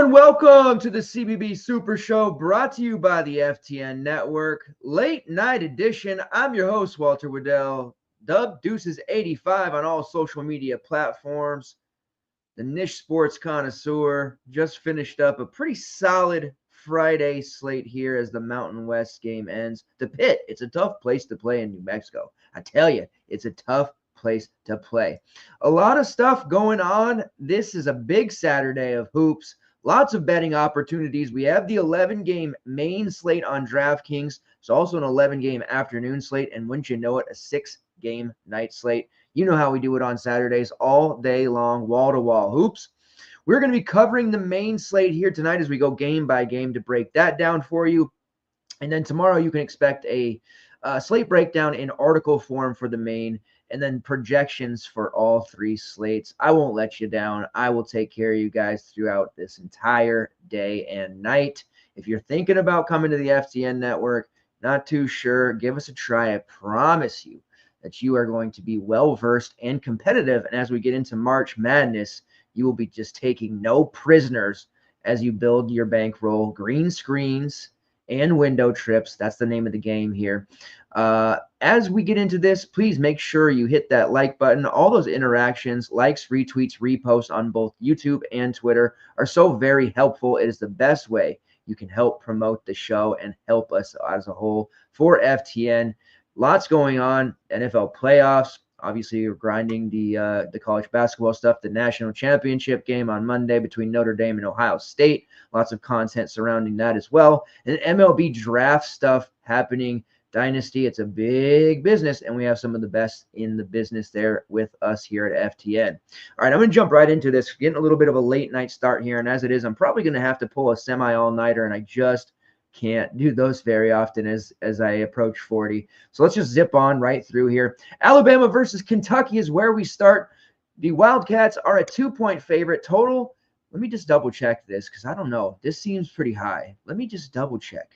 and welcome to the CBB Super Show, brought to you by the FTN Network. Late night edition. I'm your host, Walter Waddell, dubbed Deuces85 on all social media platforms. The niche sports connoisseur just finished up a pretty solid Friday slate here as the Mountain West game ends. The Pit, it's a tough place to play in New Mexico. I tell you, it's a tough place to play. A lot of stuff going on. This is a big Saturday of hoops. Lots of betting opportunities. We have the 11-game main slate on DraftKings. It's also an 11-game afternoon slate, and wouldn't you know it, a 6-game night slate. You know how we do it on Saturdays, all day long, wall-to-wall hoops. We're going to be covering the main slate here tonight as we go game by game to break that down for you. And then tomorrow you can expect a slate breakdown in article form for the main, and then projections for all three slates. I won't let you down. I will take care of you guys throughout this entire day and night. If you're thinking about coming to the FTN network, not too sure, give us a try. I promise you that you are going to be well-versed and competitive. And as we get into March Madness, you will be just taking no prisoners as you build your bankroll. Green screens and window trips. That's the name of the game here. As we get into this, please make sure you hit that like button. All those interactions, likes, retweets, reposts on both YouTube and Twitter are so very helpful. It is the best way you can help promote the show and help us as a whole for FTN. Lots going on. NFL playoffs. Obviously, we're grinding the college basketball stuff. The national championship game on Monday between Notre Dame and Ohio State. Lots of content surrounding that as well. And MLB draft stuff happening. Dynasty, it's a big business, and we have some of the best in the business there with us here at FTN. All right, I'm going to jump right into this. Getting a little bit of a late night start here, and as it is, I'm probably going to have to pull a semi-all-nighter, and I just can't do those very often as I approach 40. So let's just zip on right through here. Alabama versus Kentucky is where we start. The Wildcats are a 2-point favorite total. Let me just double check this because I don't know. This seems pretty high. Let me just double check.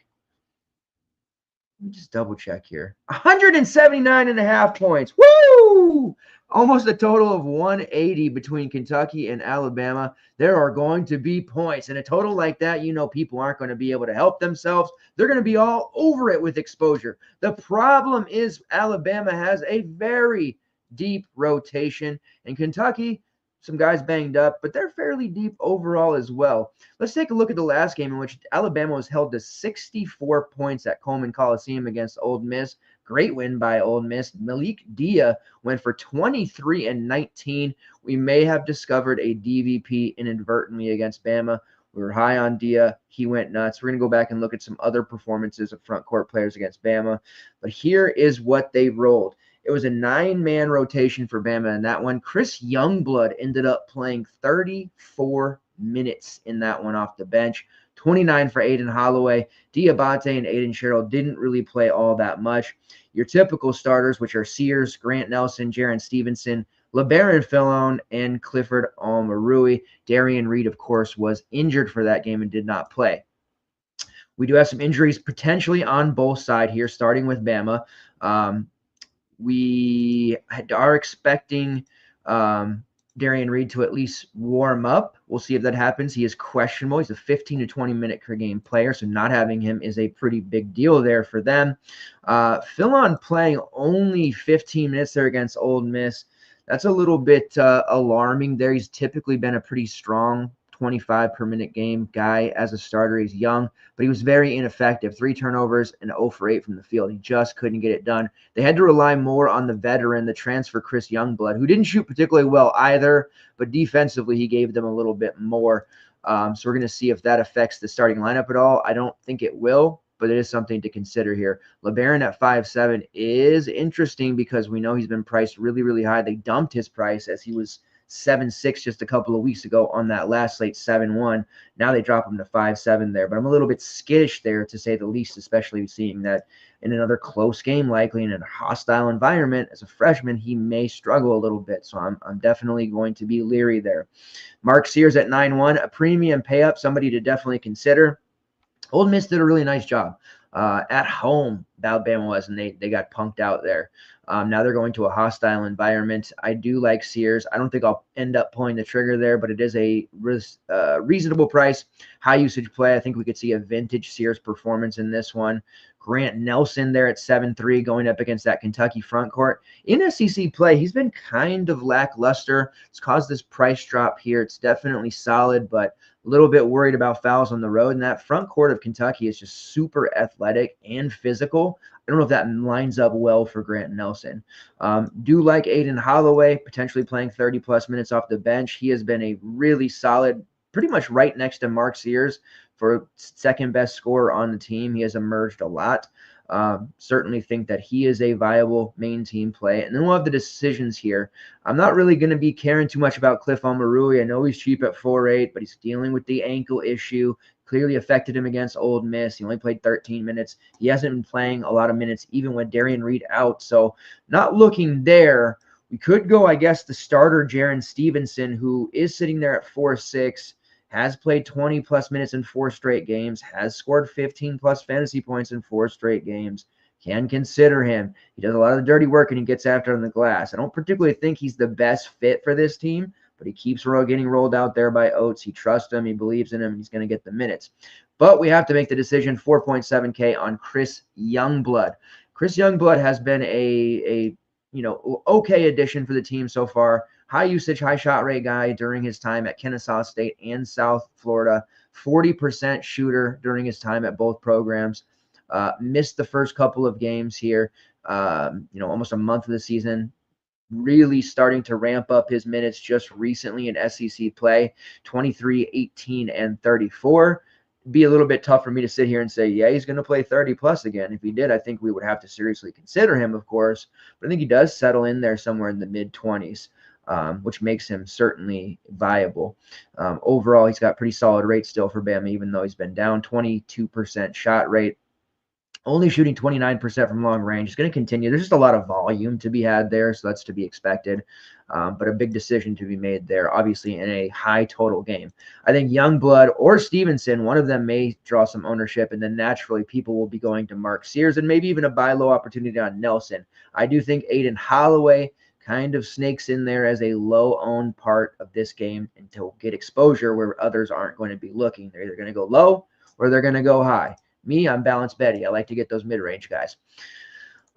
Here. 179.5 points. Woo! Almost a total of 180 between Kentucky and Alabama. There are going to be points. And a total like that, you know, people aren't going to be able to help themselves. They're going to be all over it with exposure. The problem is Alabama has a very deep rotation. And Kentucky, some guys banged up, but they're fairly deep overall as well. Let's take a look at the last game in which Alabama was held to 64 points at Coleman Coliseum against Ole Miss. Great win by Ole Miss. Malik Dia went for 23 and 19. We may have discovered a DVP inadvertently against Bama. We were high on Dia. He went nuts. We're going to go back and look at some other performances of front court players against Bama. But here is what they rolled. It was a 9-man rotation for Bama in that one. Chris Youngblood ended up playing 34 minutes in that one off the bench. 29 for Aiden Holloway. Diabate and Aiden Sherrill didn't really play all that much. Your typical starters, which are Sears, Grant Nelson, Jaron Stevenson, LeBaron Fillon, and Clifford Almarui. Darian Reed, of course, was injured for that game and did not play. We do have some injuries potentially on both sides here, starting with Bama. We are expecting Darian Reed to at least warm up. We'll see if that happens. He is questionable. He's a 15 to 20-minute per game player, so not having him is a pretty big deal there for them. Fillon playing only 15 minutes there against Ole Miss. That's a little bit alarming there. He's typically been a pretty strong 25-per-minute game guy as a starter. He's young, but he was very ineffective. 3 turnovers and 0 for 8 from the field. He just couldn't get it done. They had to rely more on the veteran, the transfer Chris Youngblood, who didn't shoot particularly well either, but defensively he gave them a little bit more. So we're going to see if that affects the starting lineup at all. I don't think it will, but it is something to consider here. LeBaron at 5'7" is interesting because we know he's been priced really, really high. They dumped his price as he was 7'6" just a couple of weeks ago on that last slate, 7'1". Now they drop him to 5'7" there. But I'm a little bit skittish there, to say the least, especially seeing that in another close game, likely in a hostile environment, as a freshman, he may struggle a little bit. So I'm definitely going to be leery there. Mark Sears at 9'1", a premium pay up, somebody to definitely consider. Ole Miss did a really nice job At home, Alabama was, and they got punked out there. Now they're going to a hostile environment. I do like Sears. I don't think I'll end up pulling the trigger there, but it is a reasonable price, high usage play. I think we could see a vintage Sears performance in this one. Grant Nelson there at 7-3 going up against that Kentucky front court. In SEC play, he's been kind of lackluster. It's caused this price drop here. It's definitely solid, but a little bit worried about fouls on the road. And that front court of Kentucky is just super athletic and physical. I don't know if that lines up well for Grant Nelson. Do like Aiden Holloway, potentially playing 30-plus minutes off the bench. He has been a really solid, pretty much right next to Mark Sears for second best scorer on the team. He has emerged a lot. Certainly think that he is a viable main team play. And then we'll have the decisions here. I'm not really going to be caring too much about Cliff Omarui. I know he's cheap at 4.8, but he's dealing with the ankle issue. Clearly affected him against Ole Miss. He only played 13 minutes. He hasn't been playing a lot of minutes, even with Darian Reed out. So not looking there. We could go, I guess, the starter, Jaron Stevenson, who is sitting there at 4.6. Has played 20-plus minutes in 4 straight games, has scored 15-plus fantasy points in 4 straight games. Can consider him. He does a lot of the dirty work, and he gets after on the glass. I don't particularly think he's the best fit for this team, but he keeps getting rolled out there by Oates. He trusts him. He believes in him. He's going to get the minutes. But we have to make the decision, 4.7K on Chris Youngblood. Chris Youngblood has been a okay addition for the team so far. High usage, high shot rate guy during his time at Kennesaw State and South Florida. 40% shooter during his time at both programs. Missed the first couple of games here, almost a month of the season. Really starting to ramp up his minutes just recently in SEC play. 23, 18, and 34. Be a little bit tough for me to sit here and say, yeah, he's going to play 30-plus again. If he did, I think we would have to seriously consider him, of course. But I think he does settle in there somewhere in the mid-20s. Which makes him certainly viable. Overall, he's got pretty solid rate still for Bama, even though he's been down. 22% shot rate, only shooting 29% from long range. He's going to continue. There's just a lot of volume to be had there, so that's to be expected. But a big decision to be made there, obviously, in a high total game. I think Youngblood or Stevenson, one of them may draw some ownership, and then naturally people will be going to Mark Sears and maybe even a buy low opportunity on Nelson. I do think Aiden Holloway kind of snakes in there as a low-owned part of this game until get exposure where others aren't going to be looking. They're either going to go low or they're going to go high. Me, I'm balanced Betty. I like to get those mid-range guys.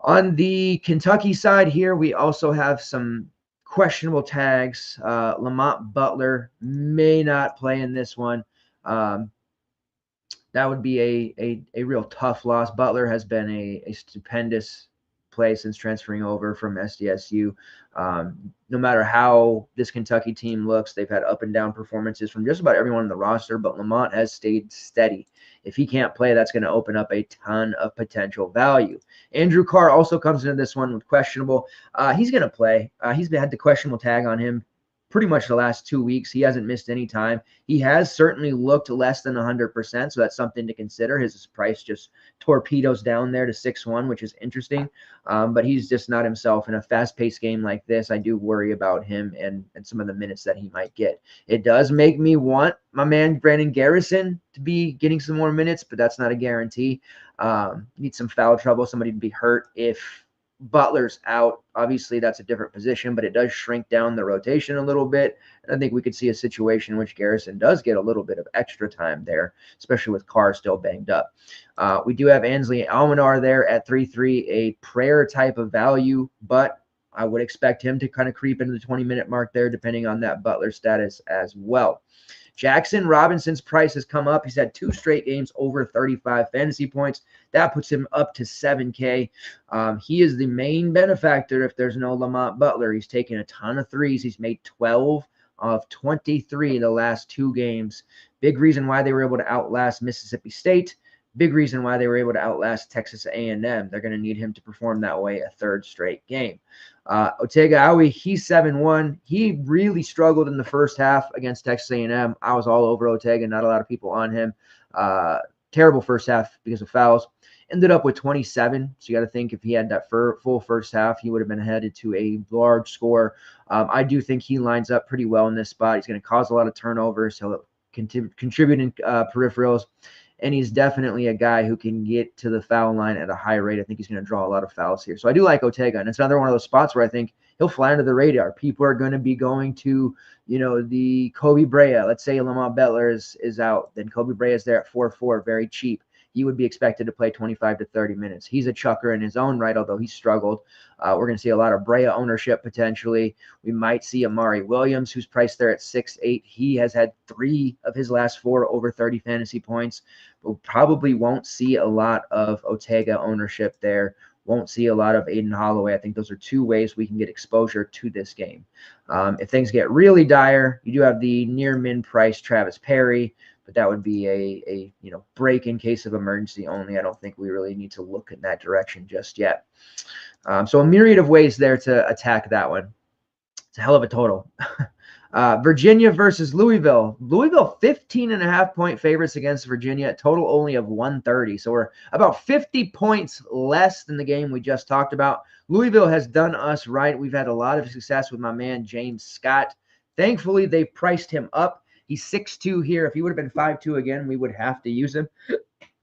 On the Kentucky side here, we also have some questionable tags. Lamont Butler may not play in this one. That would be a real tough loss. Butler has been a stupendous play since transferring over from SDSU. No matter how this Kentucky team looks, they've had up and down performances from just about everyone on the roster, but Lamont has stayed steady. If he can't play, that's going to open up a ton of potential value. Andrew Carr also comes into this one with questionable. He's going to play. He's had the questionable tag on him pretty much the last 2 weeks. He hasn't missed any time. He has certainly looked less than 100%, so that's something to consider. His price just torpedoes down there to 6-1, which is interesting. But he's just not himself in a fast-paced game like this. I do worry about him and some of the minutes that he might get. It does make me want my man Brandon Garrison to be getting some more minutes, but that's not a guarantee. Need some foul trouble, somebody to be hurt if Butler's out. Obviously, that's a different position, but it does shrink down the rotation a little bit. And I think we could see a situation in which Garrison does get a little bit of extra time there, especially with Carr still banged up. We do have Ansley Almanar there at 3-3, a prayer type of value, but I would expect him to kind of creep into the 20-minute mark there, depending on that Butler status as well. Jackson Robinson's price has come up. He's had 2 straight games over 35 fantasy points. That puts him up to 7K. He is the main benefactor if there's no Lamont Butler. He's taken a ton of threes. He's made 12 of 23 the last 2 games. Big reason why they were able to outlast Mississippi State. Big reason why they were able to outlast Texas A&M. They're going to need him to perform that way a 3rd straight game. Otega Awi, he's 7-1. He really struggled in the first half against Texas A&M. I was all over Otega, not a lot of people on him. Terrible first half because of fouls. Ended up with 27. So you got to think if he had that full first half, he would have been headed to a large score. I do think he lines up pretty well in this spot. He's going to cause a lot of turnovers. He'll contribute in peripherals. and he's definitely a guy who can get to the foul line at a high rate. I think he's going to draw a lot of fouls here. So I do like Ortega, and it's another one of those spots where I think he'll fly under the radar. People are going to be going to, the Kobe Brea. Let's say Lamont Butler is out. Then Kobe Brea is there at 4-4, very cheap. He would be expected to play 25 to 30 minutes. He's a chucker in his own right, although he struggled. We're going to see a lot of Brea ownership potentially. We might see Amari Williams, who's priced there at 6'8". He has had 3 of his last 4 over 30 fantasy points. But we probably won't see a lot of Ortega ownership there. Won't see a lot of Aiden Holloway. I think those are 2 ways we can get exposure to this game. If things get really dire, you do have the near min price Travis Perry, but that would be a break in case of emergency only. I don't think we really need to look in that direction just yet. So a myriad of ways there to attack that one. It's a hell of a total. Virginia versus Louisville. Louisville 15.5-point favorites against Virginia. Total only of 130. So we're about 50 points less than the game we just talked about. Louisville has done us right. We've had a lot of success with my man James Scott. Thankfully, they priced him up. He's 6'2" here. If he would have been 5'2" again, we would have to use him.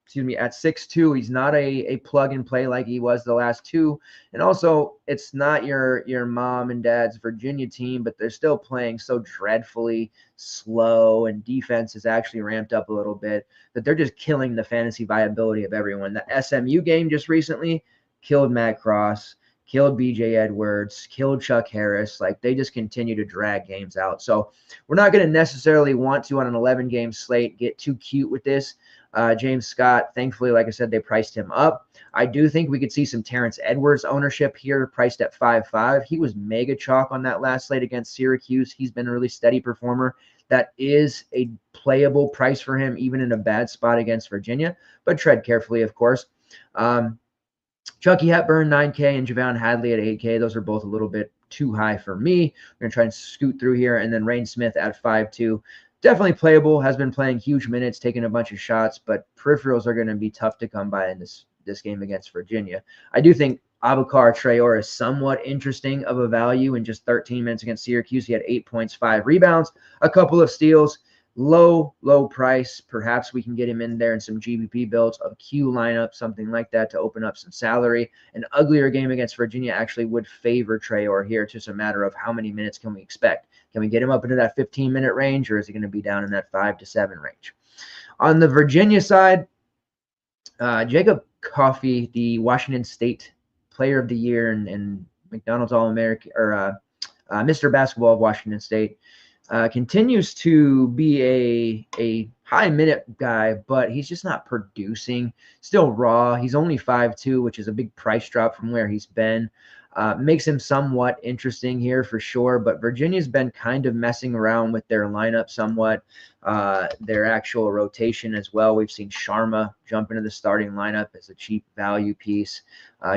Excuse me, at 6'2", he's not a plug and play like he was the last 2. And also, it's not your mom and dad's Virginia team, but they're still playing so dreadfully slow, and defense has actually ramped up a little bit, that they're just killing the fantasy viability of everyone. The SMU game just recently killed Matt Cross, killed BJ Edwards, killed Chuck Harris. Like, they just continue to drag games out. So we're not going to necessarily want to, on an 11-game slate, get too cute with this. James Scott, thankfully, like I said, they priced him up. I do think we could see some Terrence Edwards ownership here, priced at 5.5. He was mega chalk on that last slate against Syracuse. He's been a really steady performer. That is a playable price for him, even in a bad spot against Virginia, but tread carefully, of course. Chucky Hepburn, 9K, and Javon Hadley at 8K. Those are both a little bit too high for me. We're going to try and scoot through here. And then Rain Smith at 5.2. Definitely playable, has been playing huge minutes, taking a bunch of shots, but peripherals are going to be tough to come by in this game against Virginia. I do think Abubakar Traore is somewhat interesting of a value in just 13 minutes against Syracuse. He had 8 points, 5 rebounds, a couple of steals. Low price. Perhaps we can get him in there in some GBP builds, a Q lineup, something like that, to open up some salary. An uglier game against Virginia actually would favor Traore here. It's just a matter of how many minutes can we expect. Can we get him up into that 15-minute range, or is he going to be down in that 5 to 7 range? On the Virginia side, Jacob Coffey, the Washington State Player of the Year and McDonald's All-American, or Mr. Basketball of Washington State, continues to be a high-minute guy, but he's just not producing. Still raw. He's only 5'2", which is a big price drop from where he's been. Makes him somewhat interesting here for sure, but Virginia's been kind of messing around with their lineup somewhat, their actual rotation as well. We've seen Sharma jump into the starting lineup as a cheap value piece.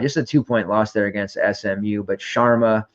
Just a 2-point loss there against SMU, but Sharma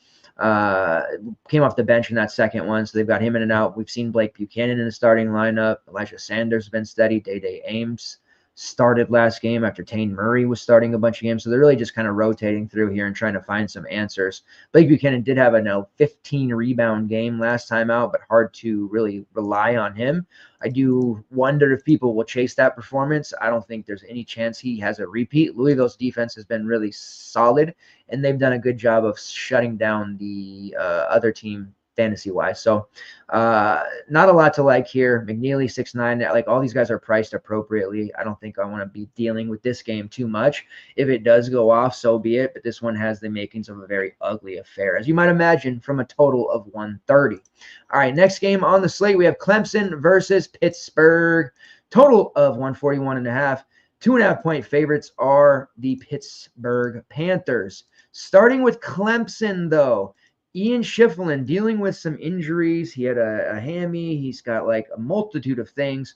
came off the bench in that second one, so they've got him in and out. We've seen Blake Buchanan in the starting lineup. Elijah Sanders has been steady. Day Ames started last game after Tane Murray was starting a bunch of games. So they're really just kind of rotating through here and trying to find some answers. Blake Buchanan did have a 15 rebound game last time out, but hard to really rely on him. I do wonder if people will chase that performance. I don't think there's any chance he has a repeat. Louisville's defense has been really solid, and they've done a good job of shutting down the other team fantasy-wise. So not a lot to like here. McNeely, 6'9". Like, all these guys are priced appropriately. I don't think I want to be dealing with this game too much. If it does go off, so be it. But this one has the makings of a very ugly affair, as you might imagine, from a total of 130. All right, next game on the slate, we have Clemson versus Pittsburgh. Total of 141.5. 2.5-point favorites are the Pittsburgh Panthers. Starting with Clemson, though, Ian Schiffelin dealing with some injuries. He had a hammy. He's got like a multitude of things.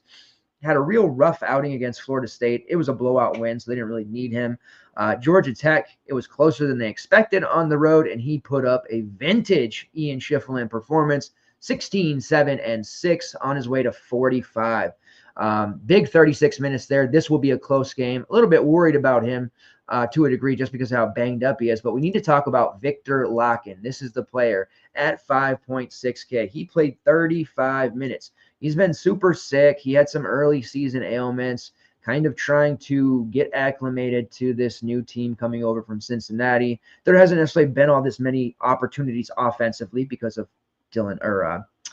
Had a real rough outing against Florida State. It was a blowout win, so they didn't really need him. Georgia Tech, it was closer than they expected on the road, and he put up a vintage Ian Schiffelin performance, 16, 7, and 6 on his way to 45. Big 36 minutes there. This will be a close game. A little bit worried about him to a degree just because of how banged up he is. But we need to talk about Victor Locken. This is the player at 5.6K. He played 35 minutes. He's been super sick. He had some early season ailments. kind of trying to get acclimated to this new team coming over from Cincinnati. There hasn't necessarily been all this many opportunities offensively because of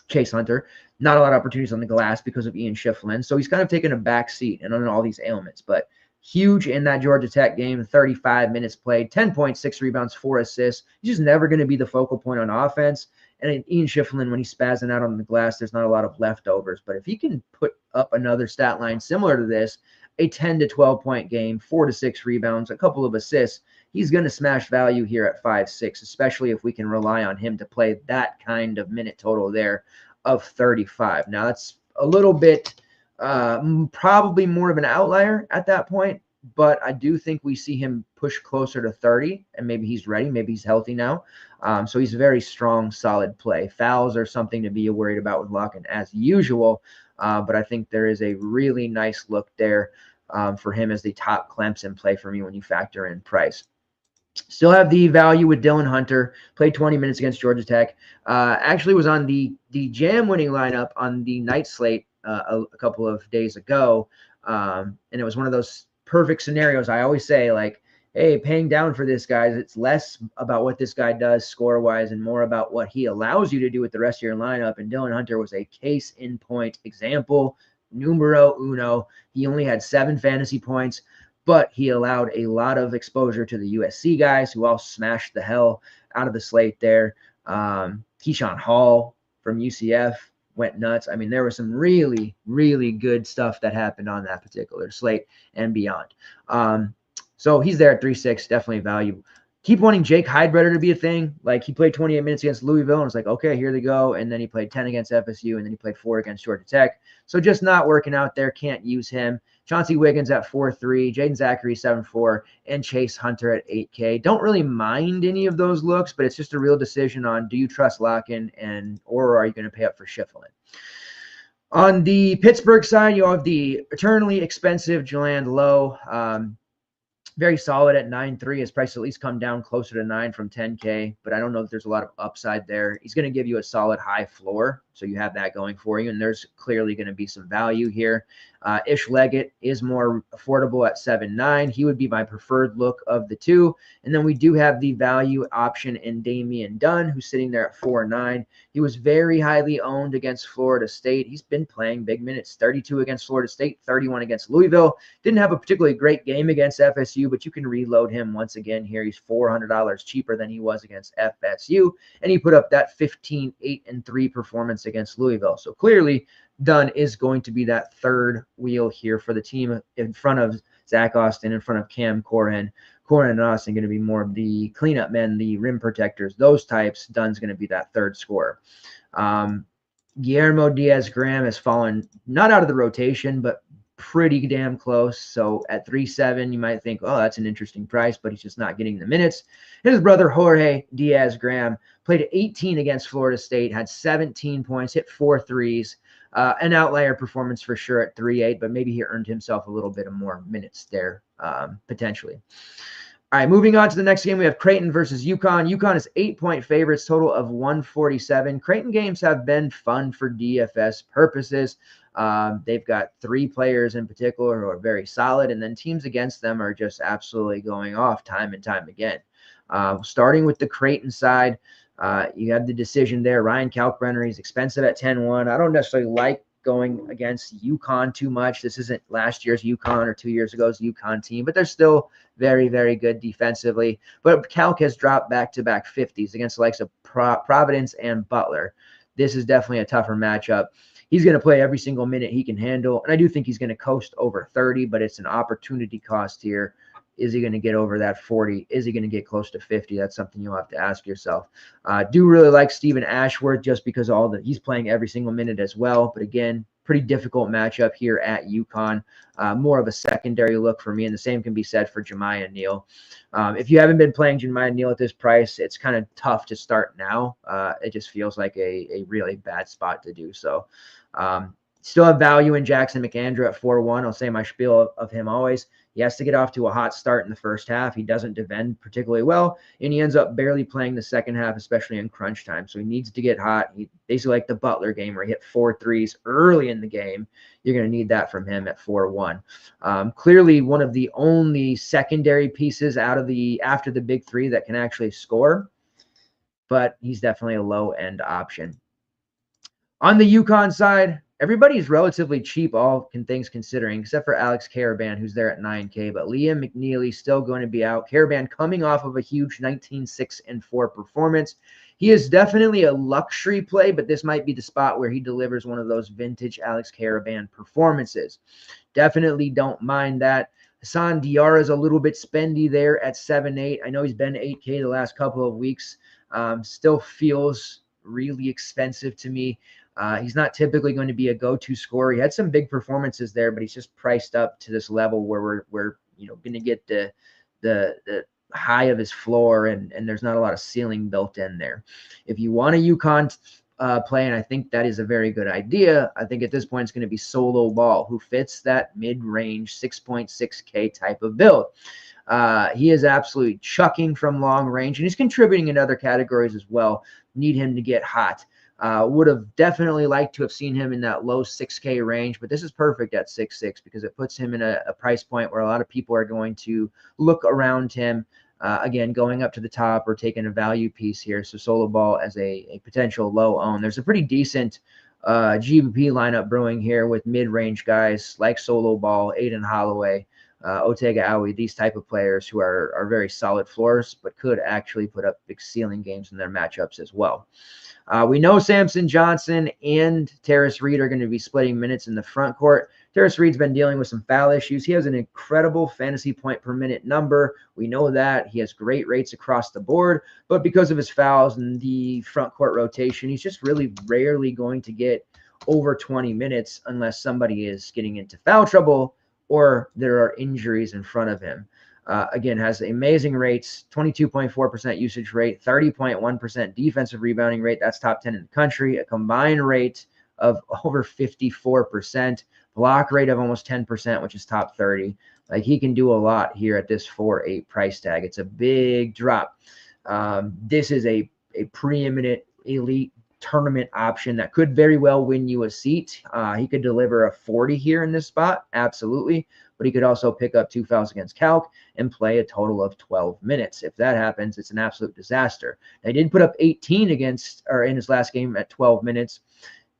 Chase Hunter. Not a lot of opportunities on the glass because of Ian Schifflin. So he's kind of taken a back seat and on all these ailments. But huge in that Georgia Tech game, 35 minutes played, 10.6 rebounds, 4 assists. He's just never going to be the focal point on offense. And Ian Schifflin, when he's spazzing out on the glass, there's not a lot of leftovers. But if he can put up another stat line similar to this, a 10 to 12 point game, 4 to 6 rebounds, a couple of assists, he's going to smash value here at 5.6, especially if we can rely on him to play that kind of minute total there of 35. Now, that's a little bit probably more of an outlier at that point, but I do think we see him push closer to 30, and maybe he's ready. Maybe he's healthy now. So he's a very strong, solid play. Fouls are something to be worried about with Locken as usual, but I think there is a really nice look there for him as the top Clemson play for me when you factor in price. Still have the value with Dylan Hunter. Played 20 minutes against Georgia Tech. Actually was on the jam-winning lineup on the night slate a couple of days ago, and it was one of those perfect scenarios. I always say, like, hey, paying down for this guy, it's less about what this guy does score-wise and more about what he allows you to do with the rest of your lineup. And Dylan Hunter was a case-in-point example, numero uno. He only had 7 fantasy points, but he allowed a lot of exposure to the USC guys who all smashed the hell out of the slate there. Keyshawn Hall from UCF went nuts. I mean, there was some really, really good stuff that happened on that particular slate and beyond. So he's there at 3.6, definitely value. Keep wanting Jake Heidbreder to be a thing. Like, he played 28 minutes against Louisville, and it's like, okay, here they go. And then he played 10 against FSU, and then he played 4 against Georgia Tech. So just not working out there. Can't use him. Chauncey Wiggins at 4.3, Jaden Zachary 7.4, and Chase Hunter at 8K. Don't really mind any of those looks, but it's just a real decision on, do you trust Locken or are you going to pay up for Schifflin? On the Pittsburgh side, you have the eternally expensive Jaland Lowe. Very solid at 9.3. His price at least come down closer to 9 from 10K, but I don't know if there's a lot of upside there. He's going to give you a solid high floor, so you have that going for you, and there's clearly going to be some value here. Ish Leggett is more affordable at 7.9. He would be my preferred look of the two. And then we do have the value option in Damian Dunn, who's sitting there at 4.9. He was very highly owned against Florida State. He's been playing big minutes, 32 against Florida State, 31 against Louisville. Didn't have a particularly great game against FSU, but you can reload him once again here. He's $400 cheaper than he was against FSU, and he put up that 15, 8, and 3 performance against Louisville. So clearly, Dunn is going to be that third wheel here for the team in front of Zach Austin, in front of Cam Corhen. Corhen and Austin going to be more of the cleanup men, the rim protectors, those types. Dunn's going to be that third scorer. Guillermo Diaz-Graham has fallen not out of the rotation, but pretty damn close. So at 3.7, you might think, oh, that's an interesting price, but he's just not getting the minutes. His brother Jorge Diaz-Graham played 18 against Florida State, had 17 points, hit 4 threes. An outlier performance for sure at 3.8, but maybe he earned himself a little bit of more minutes there, potentially. All right, moving on to the next game, we have Creighton versus UConn. UConn is 8-point favorites, total of 147. Creighton games have been fun for DFS purposes. They've got 3 players in particular who are very solid, and then teams against them are just absolutely going off time and time again. Starting with the Creighton side, you have the decision there. Ryan Kalkbrenner, he's expensive at 10.1. I don't necessarily like going against UConn too much. This isn't last year's UConn or 2 years ago's UConn team, but they're still very, very good defensively. But Kalk has dropped back-to-back 50s against the likes of Providence and Butler. This is definitely a tougher matchup. He's going to play every single minute he can handle, and I do think he's going to coast over 30, but it's an opportunity cost here. Is he going to get over that 40? Is he going to get close to 50? That's something you'll have to ask yourself. Do really like Stephen Ashworth just because he's playing every single minute as well. But again, pretty difficult matchup here at UConn. More of a secondary look for me, and the same can be said for Jemiah Neal. If you haven't been playing Jemiah Neal at this price, it's kind of tough to start now. It just feels like a really bad spot to do so. Still have value in Jackson McAndrew at 4.1. I'll say my spiel of him always. He has to get off to a hot start in the first half. He doesn't defend particularly well, and he ends up barely playing the second half, especially in crunch time. So he needs to get hot. He basically like the Butler game where he hit 4 threes early in the game. You're going to need that from him at 4-1. Clearly one of the only secondary pieces after the big three that can actually score, but he's definitely a low-end option. On the UConn side, everybody's relatively cheap, all things considering, except for Alex Karaban, who's there at 9K. But Liam McNeely's still going to be out. Karaban coming off of a huge 19-6-4 performance. He is definitely a luxury play, but this might be the spot where he delivers one of those vintage Alex Karaban performances. Definitely don't mind that. Hassan Diarra is a little bit spendy there at 7-8. I know he's been 8K the last couple of weeks. Still feels really expensive to me. He's not typically going to be a go-to scorer. He had some big performances there, but he's just priced up to this level where we're going to get the high of his floor, and there's not a lot of ceiling built in there. If you want a UConn play, and I think that is a very good idea, I think at this point it's going to be Solo Ball, who fits that mid-range 6.6K type of build. He is absolutely chucking from long range, and he's contributing in other categories as well. Need him to get hot. Would have definitely liked to have seen him in that low 6K range, but this is perfect at 6'6" because it puts him in a price point where a lot of people are going to look around him, again, going up to the top or taking a value piece here. So Solo Ball as a potential low own. There's a pretty decent GBP lineup brewing here with mid-range guys like Solo Ball, Aiden Holloway, Otega Aoi, these type of players who are very solid floors, but could actually put up big ceiling games in their matchups as well. We know Samson Johnson and Terrace Reed are going to be splitting minutes in the front court. Terrace Reed's been dealing with some foul issues. He has an incredible fantasy point per minute number. We know that. He has great rates across the board, but because of his fouls and the front court rotation, he's just really rarely going to get over 20 minutes unless somebody is getting into foul trouble or there are injuries in front of him. Again, has amazing rates, 22.4% usage rate, 30.1% defensive rebounding rate. That's top 10 in the country. A combined rate of over 54%, block rate of almost 10%, which is top 30. Like, he can do a lot here at this 4.8 price tag. It's a big drop. This is a preeminent elite tournament option that could very well win you a seat. He could deliver a 40 here in this spot, absolutely, but he could also pick up 2 fouls against Calc and play a total of 12 minutes. If that happens, it's an absolute disaster. Now, he did put up 18 in his last game at 12 minutes,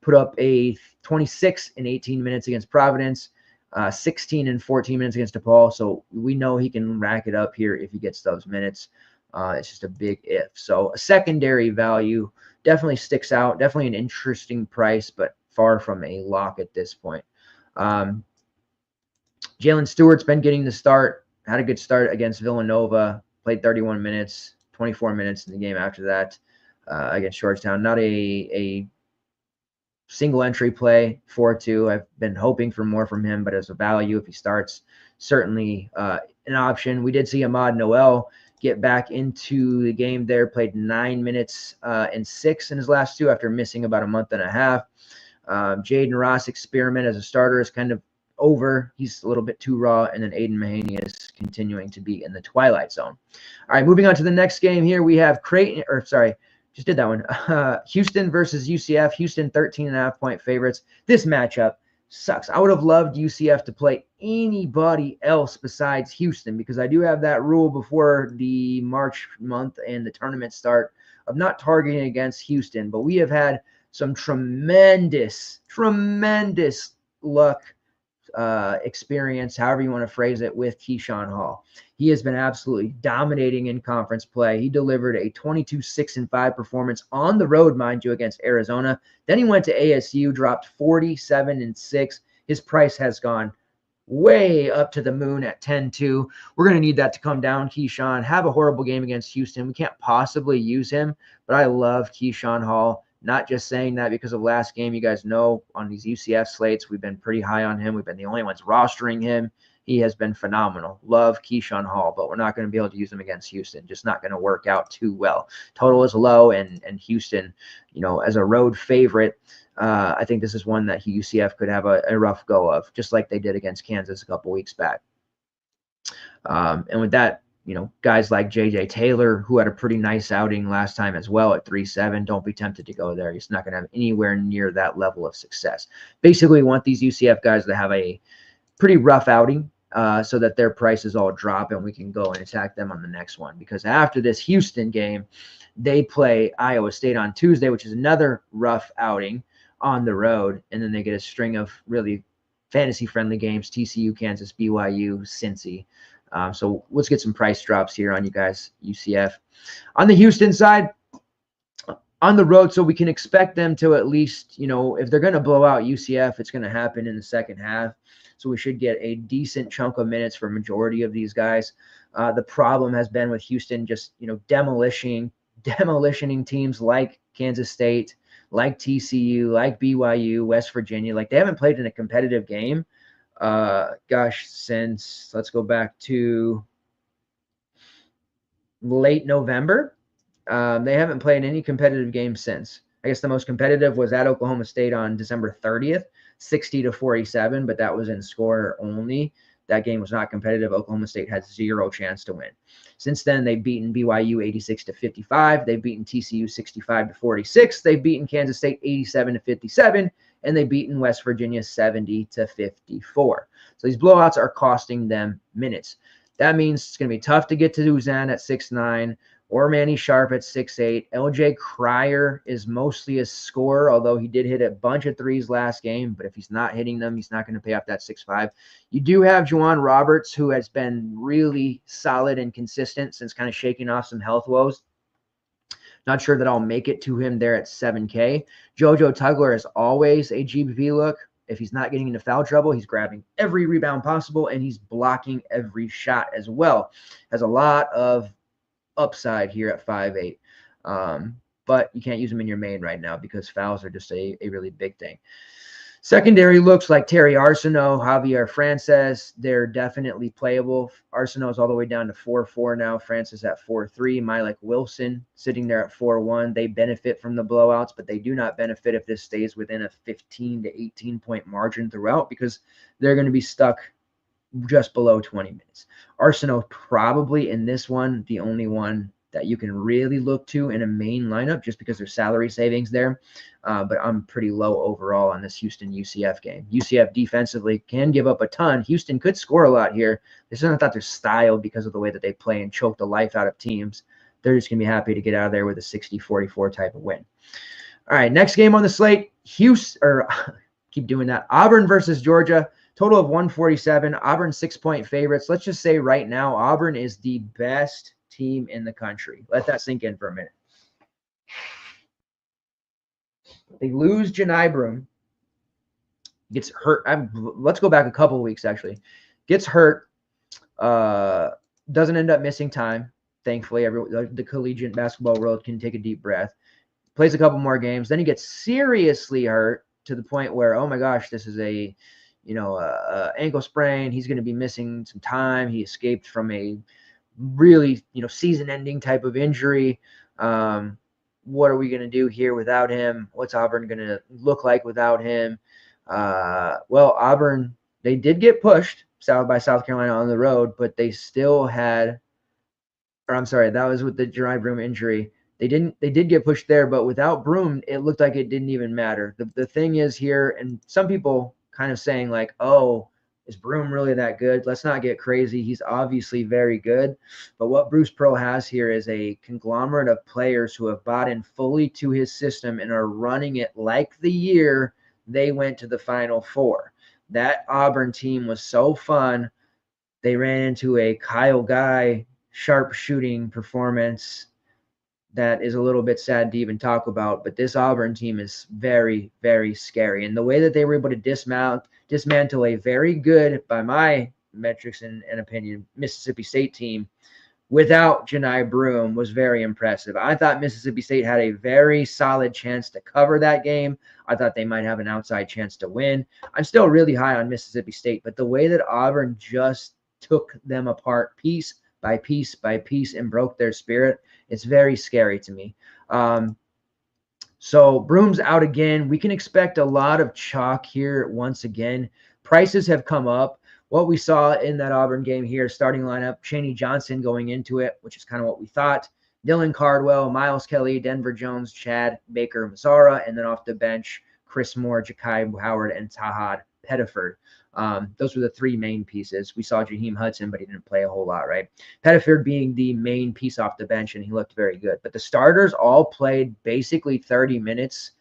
put up a 26 in 18 minutes against Providence, 16 and 14 minutes against DePaul. So we know he can rack it up here if he gets those minutes. It's just a big if. So a secondary value definitely sticks out. Definitely an interesting price, but far from a lock at this point. Jalen Stewart's been getting the start. Had a good start against Villanova. Played 31 minutes, 24 minutes in the game after that against Georgetown. Not a single entry play, 4-2. I've been hoping for more from him, but as a value, if he starts, certainly an option. We did see Ahmad Noel get back into the game there, played 9 minutes and 6 in his last 2 after missing about a month and a half. Jaden Ross' experiment as a starter is kind of over. He's a little bit too raw, and then Aiden Mahaney is continuing to be in the twilight zone. All right, moving on to the next game here, we have Houston versus UCF. Houston 13.5-point favorites. This matchup sucks. I would have loved UCF to play anybody else besides Houston, because I do have that rule before the March month and the tournament start of not targeting against Houston. But we have had some tremendous luck, experience, however you want to phrase it, with Keyshawn Hall. He has been absolutely dominating in conference play. He delivered a 22-6-5 performance on the road, mind you, against Arizona. Then he went to ASU, dropped 47-6. His price has gone way up to the moon at 10-2. We're going to need that to come down. Keyshawn have a horrible game against Houston. We can't possibly use him, but I love Keyshawn Hall. Not just saying that because of last game. You guys know on these UCF slates, we've been pretty high on him. We've been the only ones rostering him. He has been phenomenal. Love Keyshawn Hall, but we're not going to be able to use him against Houston. Just not going to work out too well. Total is low, and Houston, as a road favorite, I think this is one that UCF could have a rough go of, just like they did against Kansas a couple weeks back. And with that, guys like JJ Taylor, who had a pretty nice outing last time as well at 3-7, don't be tempted to go there. He's not going to have anywhere near that level of success. Basically, we want these UCF guys to have a pretty rough outing so that their prices all drop and we can go and attack them on the next one. Because after this Houston game, they play Iowa State on Tuesday, which is another rough outing on the road. And then they get a string of really fantasy-friendly games, TCU, Kansas, BYU, Cincy. So let's get some price drops here on you guys, UCF. On the Houston side, on the road, so we can expect them to at least, if they're going to blow out UCF, it's going to happen in the second half. So we should get a decent chunk of minutes for a majority of these guys. The problem has been with Houston just, demolishing teams like Kansas State, like TCU, like BYU, West Virginia. Like, they haven't played in a competitive game. Since let's go back to late November. They haven't played any competitive games since. I guess the most competitive was at Oklahoma State on December 30th, 60-47, but that was in score only. That game was not competitive. Oklahoma State had zero chance to win. Since then, they've beaten BYU 86-55. They've beaten TCU 65-46. They've beaten Kansas State 87-57. And they've beaten West Virginia 70-54. So these blowouts are costing them minutes. That means it's going to be tough to get to Uzan at 6'9", or Manny Sharp at 6'8". LJ Cryer is mostly a scorer, although he did hit a bunch of threes last game. But if he's not hitting them, he's not going to pay off that 6'5". You do have Juwan Roberts, who has been really solid and consistent since kind of shaking off some health woes. Not sure that I'll make it to him there at 7K. JoJo Tugler is always a GPP look. If he's not getting into foul trouble, he's grabbing every rebound possible, and he's blocking every shot as well. Has a lot of upside here at 5'8". But you can't use him in your main right now because fouls are just a really big thing. Secondary looks like Terry Arsenault, Javier Frances, they're definitely playable. Arsenault is all the way down to 4-4 now. Frances at 4-3. Mylek Wilson sitting there at 4-1. They benefit from the blowouts, but they do not benefit if this stays within a 15 to 18-point margin throughout because they're going to be stuck just below 20 minutes. Arsenault probably in this one, the only one that you can really look to in a main lineup just because there's salary savings there. But I'm pretty low overall on this Houston-UCF game. UCF defensively can give up a ton. Houston could score a lot here. This is not that they're styled because of the way that they play and choke the life out of teams. They're just going to be happy to get out of there with a 60-44 type of win. All right, next game on the slate, Auburn versus Georgia. Total of 147. Auburn 6-point favorites. Let's just say right now, Auburn is the best team in the country. Let that sink in for a minute. They lose Janai Broome. Gets hurt. Let's go back a couple of weeks, actually. Gets hurt. Doesn't end up missing time. Thankfully, the collegiate basketball world can take a deep breath. Plays a couple more games. Then he gets seriously hurt to the point where, oh my gosh, this is a ankle sprain. He's going to be missing some time. He escaped from a really, season-ending type of injury. What are we going to do here without him? What's Auburn going to look like without him? Well, Auburn, they did get pushed by South Carolina on the road, but they still had, that was with the Janai Broome injury. They did get pushed there, but without Broome, it looked like it didn't even matter. The thing is here, and some people kind of saying like, oh, is Broome really that good? Let's not get crazy. He's obviously very good. But what Bruce Pearl has here is a conglomerate of players who have bought in fully to his system and are running it like the year they went to the Final Four. That Auburn team was so fun. They ran into a Kyle Guy sharp shooting performance that is a little bit sad to even talk about, but this Auburn team is very, very scary. And the way that they were able to dismantle a very good, by my metrics and opinion, Mississippi State team without Janai Broome was very impressive. I thought Mississippi State had a very solid chance to cover that game. I thought they might have an outside chance to win. I'm still really high on Mississippi State, but the way that Auburn just took them apart piece by piece by piece and broke their spirit, it's very scary to me. So Broome's out again. We can expect a lot of chalk here once again. Prices have come up. what we saw in that Auburn game here, starting lineup, Chaney Johnson going into it, which is kind of what we thought. Dylan Cardwell, Miles Kelly, Denver Jones, Chad Baker Mazzara, and then off the bench, Chris Moore, Ja'Kai Howard, and Tahad Pettiford. Those were the three main pieces. We saw Jaheim Hudson, but he didn't play a whole lot, right? Pettiford being the main piece off the bench, and he looked very good. But the starters all played basically 30 minutes.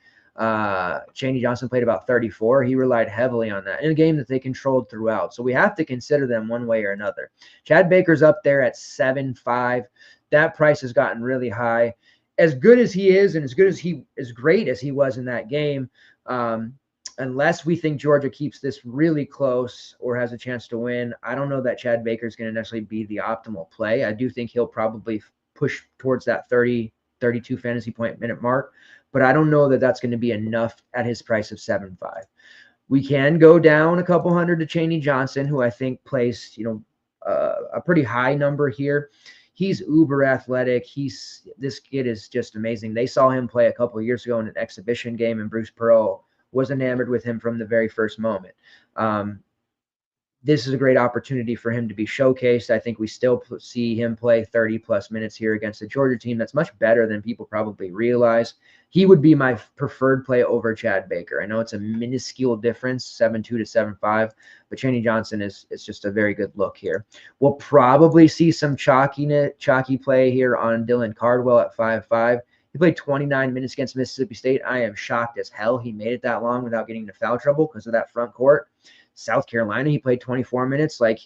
Chaney Johnson played about 34. He relied heavily on that in a game that they controlled throughout. So we have to consider them one way or another. Chad Baker's up there at 7.5. That price has gotten really high. As good as he is, and as great as he was in that game, unless we think Georgia keeps this really close or has a chance to win, I don't know that Chad Baker is going to necessarily be the optimal play. I do think he'll probably push towards that 30, 32 fantasy point minute mark, but I don't know that that's going to be enough at his price of 7.5. We can go down a couple hundred to Chaney Johnson, who I think plays, a pretty high number here. He's uber athletic. This kid is just amazing. They saw him play a couple of years ago in an exhibition game, and Bruce Pearl was enamored with him from the very first moment. This is a great opportunity for him to be showcased. I think we still see him play 30-plus minutes here against the Georgia team. That's much better than people probably realize. He would be my preferred play over Chad Baker. I know it's a minuscule difference, 7.2 to 7.5, but Chaney Johnson is just a very good look here. We'll probably see some chalky play here on Dylan Cardwell at 5.5. He played 29 minutes against Mississippi State. I am shocked as hell he made it that long without getting into foul trouble because of that front court. South Carolina, he played 24 minutes. Like,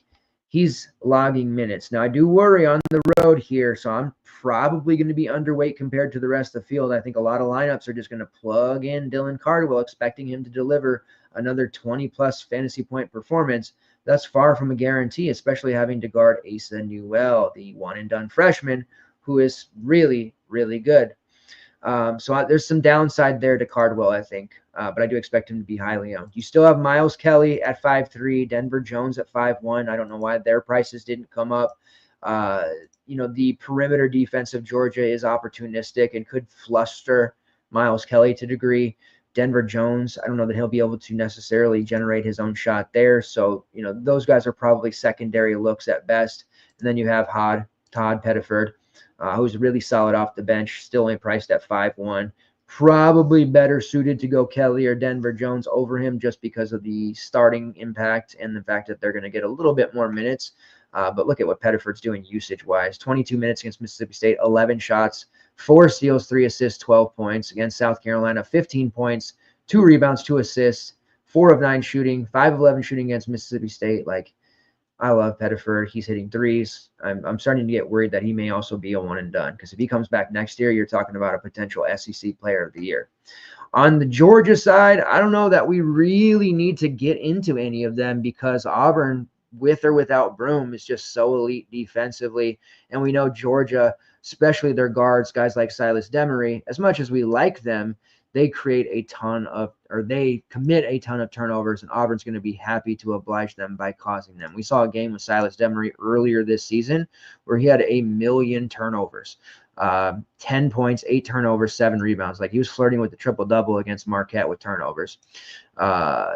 he's logging minutes. Now, I do worry on the road here, so I'm probably going to be underweight compared to the rest of the field. I think a lot of lineups are just going to plug in Dylan Cardwell, expecting him to deliver another 20-plus fantasy point performance. That's far from a guarantee, especially having to guard Asa Newell, the one-and-done freshman, who is really, really good. So there's some downside there to Cardwell, I think, but I do expect him to be highly owned. You still have Miles Kelly at 5.3, Denver Jones at 5.1. I don't know why their prices didn't come up. The perimeter defense of Georgia is opportunistic and could fluster Miles Kelly to a degree. Denver Jones, I don't know that he'll be able to necessarily generate his own shot there. So, those guys are probably secondary looks at best. And then you have Todd Pettiford, who's really solid off the bench, still only priced at 5.1. Probably better suited to go Kelly or Denver Jones over him just because of the starting impact and the fact that they're going to get a little bit more minutes. But look at what Pettiford's doing usage-wise. 22 minutes against Mississippi State, 11 shots, 4 steals, 3 assists, 12 points. Against South Carolina, 15 points, 2 rebounds, 2 assists, 4 of 9 shooting, 5 of 11 shooting against Mississippi State. Like, I love Pettiford. He's hitting threes. I'm starting to get worried that he may also be a one and done, because if he comes back next year, you're talking about a potential SEC player of the year. On the Georgia side, I don't know that we really need to get into any of them because Auburn, with or without Broome, is just so elite defensively. And we know Georgia, especially their guards, guys like Silas Demery, as much as we like them, they commit a ton of turnovers, and Auburn's going to be happy to oblige them by causing them. We saw a game with Silas Demery earlier this season where he had 1,000,000 turnovers, 10 points, 8 turnovers, 7 rebounds. Like, he was flirting with the triple-double against Marquette with turnovers.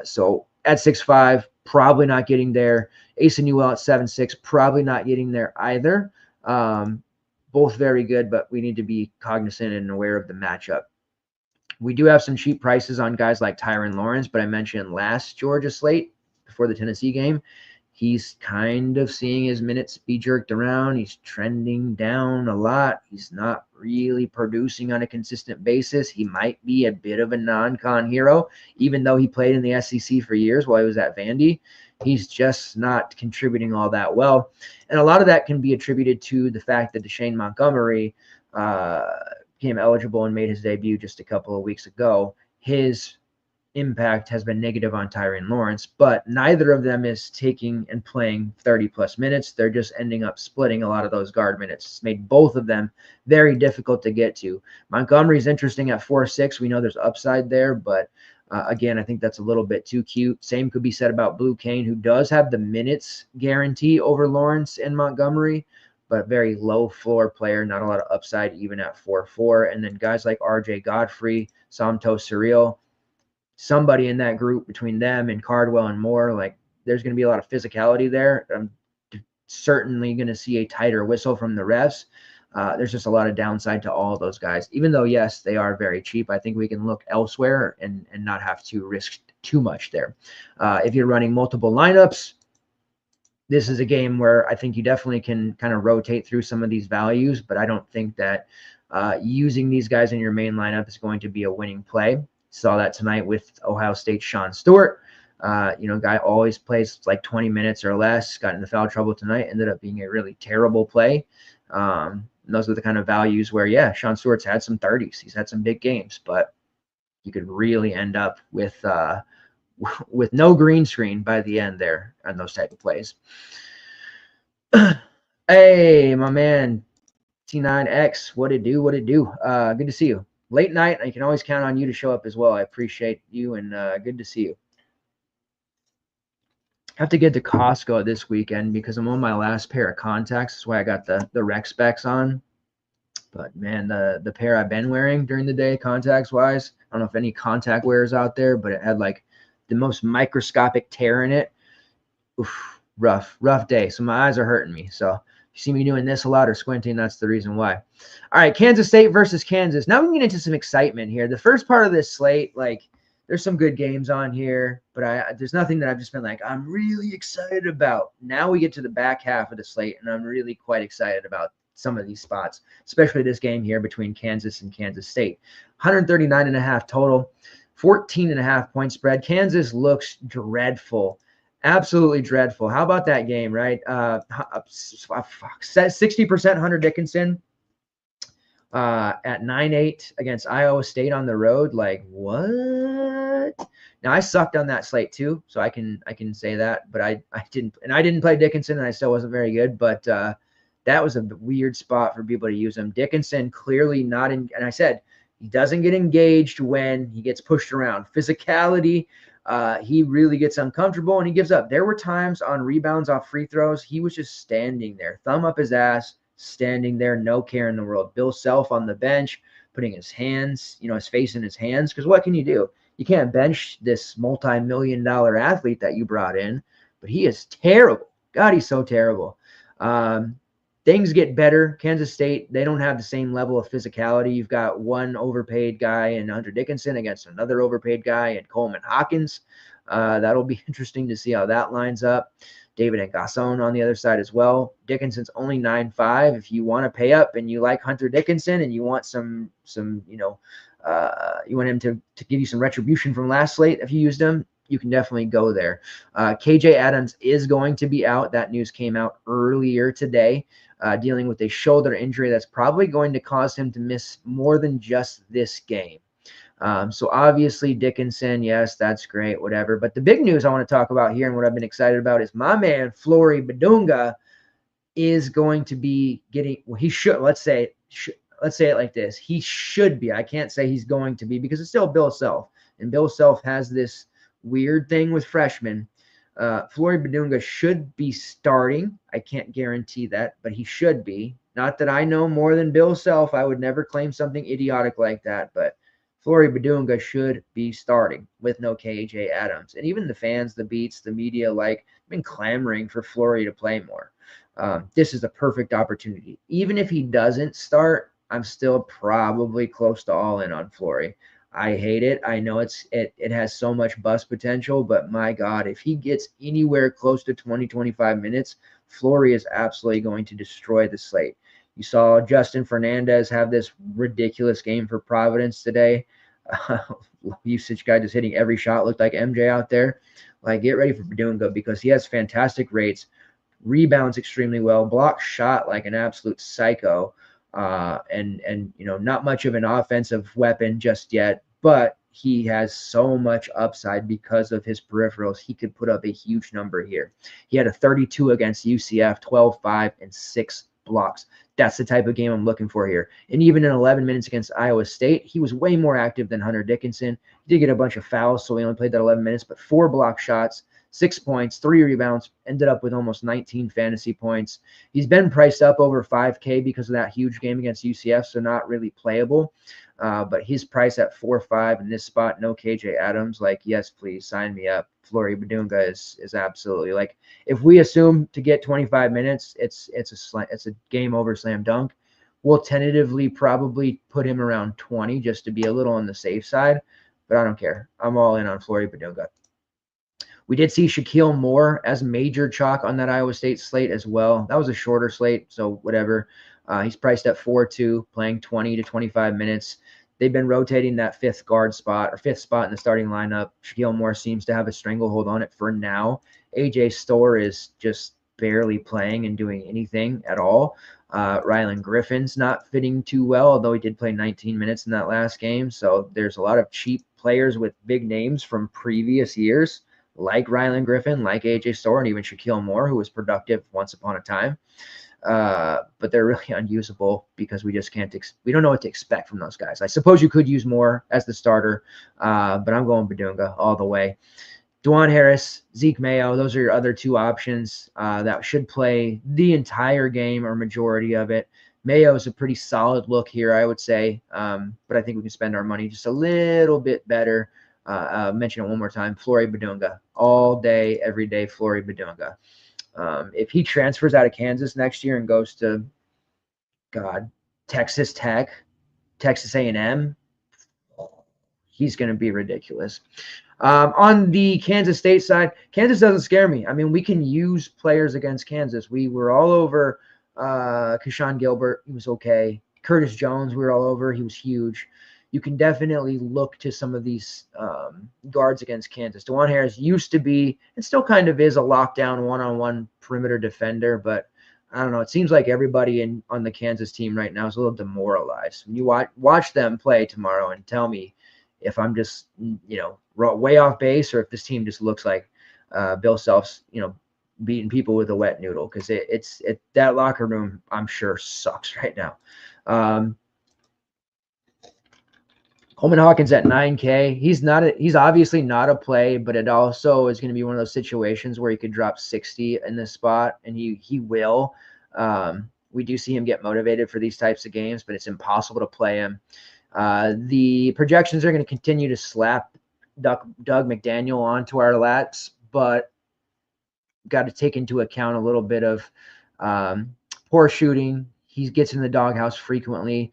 So at 6'5", probably not getting there. Asa Newell at 7'6", probably not getting there either. Both very good, but we need to be cognizant and aware of the matchup. We do have some cheap prices on guys like Tyron Lawrence, but I mentioned last Georgia slate before the Tennessee game, he's kind of seeing his minutes be jerked around. He's trending down a lot. He's not really producing on a consistent basis. He might be a bit of a non-con hero, even though he played in the SEC for years while he was at Vandy. He's just not contributing all that well. And a lot of that can be attributed to the fact that Deshane Montgomery became eligible and made his debut just a couple of weeks ago. His impact has been negative on Tyron Lawrence, but neither of them is taking and playing 30-plus minutes. They're just ending up splitting a lot of those guard minutes. It's made both of them very difficult to get to. Montgomery's interesting at 4.6. We know there's upside there, but again, I think that's a little bit too cute. Same could be said about Blue Kane, who does have the minutes guarantee over Lawrence and Montgomery, but very low floor player, not a lot of upside even at 4.4. And then guys like RJ Godfrey, Somto Surreal, somebody in that group between them and Cardwell and Moore, like, there's going to be a lot of physicality there. I'm certainly going to see a tighter whistle from the refs. There's just a lot of downside to all those guys. Even though, yes, they are very cheap, I think we can look elsewhere and not have to risk too much there. If you're running multiple lineups, this is a game where I think you definitely can kind of rotate through some of these values, but I don't think that using these guys in your main lineup is going to be a winning play. Saw that tonight with Ohio State's Sean Stewart. Guy always plays like 20 minutes or less, got into foul trouble tonight, ended up being a really terrible play. Those are the kind of values where, yeah, Sean Stewart's had some 30s. He's had some big games, but you could really end up with no green screen by the end there on those type of plays. Hey, my man, T9X, what it do? Good to see you. Late night, I can always count on you to show up as well. I appreciate you, and good to see you. I have to get to Costco this weekend because I'm on my last pair of contacts. That's why I got the rec specs on. But man, the pair I've been wearing during the day, contacts wise, I don't know if any contact wearers out there, but it had like the most microscopic tear in it. Oof, rough day. So my eyes are hurting me. So if you see me doing this a lot or squinting, that's the reason why. All right, Kansas State versus Kansas. Now we can get into some excitement here. The first part of this slate, like, there's some good games on here, but there's nothing that I've just been like, I'm really excited about. Now we get to the back half of the slate, and I'm really quite excited about some of these spots, especially this game here between Kansas and Kansas State. 139.5 total, 14.5 point spread. Kansas looks dreadful, absolutely dreadful. How about that game, right? 60% Hunter Dickinson. At 9-8 against Iowa State on the road. Like, what? Now I sucked on that slate too, so I can say that, but I didn't play Dickinson, and I still wasn't very good. But that was a weird spot for people to use him. Dickinson clearly not in, and I said he doesn't get engaged when he gets pushed around. Physicality, he really gets uncomfortable and he gives up. There were times on rebounds off free throws, he was just standing there, thumb up his ass, standing there, no care in the world. Bill Self on the bench, putting his hands, his face in his hands, because what can you do? You can't bench this multi-million-dollar athlete that you brought in, but he is terrible. God, he's so terrible. Things get better. Kansas State, they don't have the same level of physicality. You've got one overpaid guy in Hunter Dickinson against another overpaid guy in Coleman Hawkins. That'll be interesting to see how that lines up. David and Gasson on the other side as well. Dickinson's only 9.5. If you want to pay up and you like Hunter Dickinson and you want you want him to give you some retribution from last slate, if you used him, you can definitely go there. KJ Adams is going to be out. That news came out earlier today, dealing with a shoulder injury that's probably going to cause him to miss more than just this game. So obviously Dickinson, yes, that's great, whatever. But the big news I want to talk about here and what I've been excited about is my man Flory Badunga is going to be getting, well, he should, let's say it like this. He should be. I can't say he's going to be because it's still Bill Self. And Bill Self has this weird thing with freshmen. Flory Badunga should be starting. I can't guarantee that, but he should be. Not that I know more than Bill Self. I would never claim something idiotic like that, but Flory Badunga should be starting with no KJ Adams. And even the fans, the beats, the media, been clamoring for Flory to play more. This is a perfect opportunity. Even if he doesn't start, I'm still probably close to all in on Flory. I hate it. I know it has so much bust potential, but my God, if he gets anywhere close to 20, 25 minutes, Flory is absolutely going to destroy the slate. You saw Justin Fernandez have this ridiculous game for Providence today. Usage guy just hitting every shot, looked like MJ out there. Get ready for Badunga because he has fantastic rates, rebounds extremely well, blocks shot like an absolute psycho, and not much of an offensive weapon just yet, but he has so much upside because of his peripherals. He could put up a huge number here. He had a 32 against UCF, 12-5, and 6 blocks. That's the type of game I'm looking for here. And even in 11 minutes against Iowa State, he was way more active than Hunter Dickinson. He did get a bunch of fouls, so he only played that 11 minutes, but 4 block shots, 6 points, 3 rebounds, ended up with almost 19 fantasy points. He's been priced up over 5K because of that huge game against UCF, so not really playable. But his price at 4.5 in this spot, no KJ Adams, like, yes, please sign me up. Flory Badunga is absolutely, like, if we assume to get 25 minutes, it's a game over slam dunk. We'll tentatively probably put him around 20 just to be a little on the safe side, but I don't care. I'm all in on Flory Badunga. We did see Shaquille Moore as major chalk on that Iowa State slate as well. That was a shorter slate, so whatever. He's priced at 4.2, playing 20 to 25 minutes. They've been rotating that fifth spot in the starting lineup. Shaquille Moore seems to have a stranglehold on it for now. AJ Storr is just barely playing and doing anything at all. Rylan Griffin's not fitting too well, although he did play 19 minutes in that last game. So there's a lot of cheap players with big names from previous years, like Rylan Griffin, like AJ Storr, and even Shaquille Moore, who was productive once upon a time. But they're really unusable because we just can't we don't know what to expect from those guys. I suppose you could use Moore as the starter, but I'm going Badunga all the way. Dwan Harris, Zeke Mayo, those are your other two options that should play the entire game or majority of it. Mayo is a pretty solid look here, I would say, but I think we can spend our money just a little bit better. Mention it one more time, Flory Badunga. All day, every day, Flory Badunga. If he transfers out of Kansas next year and goes to, Texas Tech, Texas A&M, he's going to be ridiculous. On the Kansas State side, Kansas doesn't scare me. I mean, we can use players against Kansas. We were all over Keyshawn Gilbert. He was okay. Curtis Jones, we were all over. He was huge. You can definitely look to some of these guards against Kansas. Dwan Harris used to be, and still kind of is, a lockdown one-on-one perimeter defender, but I don't know. It seems like everybody on the Kansas team right now is a little demoralized. When you watch them play tomorrow and tell me if I'm just, way off base, or if this team just looks like Bill Self's, beating people with a wet noodle, because that locker room, I'm sure, sucks right now. Coleman Hawkins at 9K. He's obviously not a play, but it also is going to be one of those situations where he could drop 60 in this spot, and he will. We do see him get motivated for these types of games, but it's impossible to play him. The projections are going to continue to slap Doug McDaniel onto our laps, but got to take into account a little bit of poor shooting. He gets in the doghouse frequently.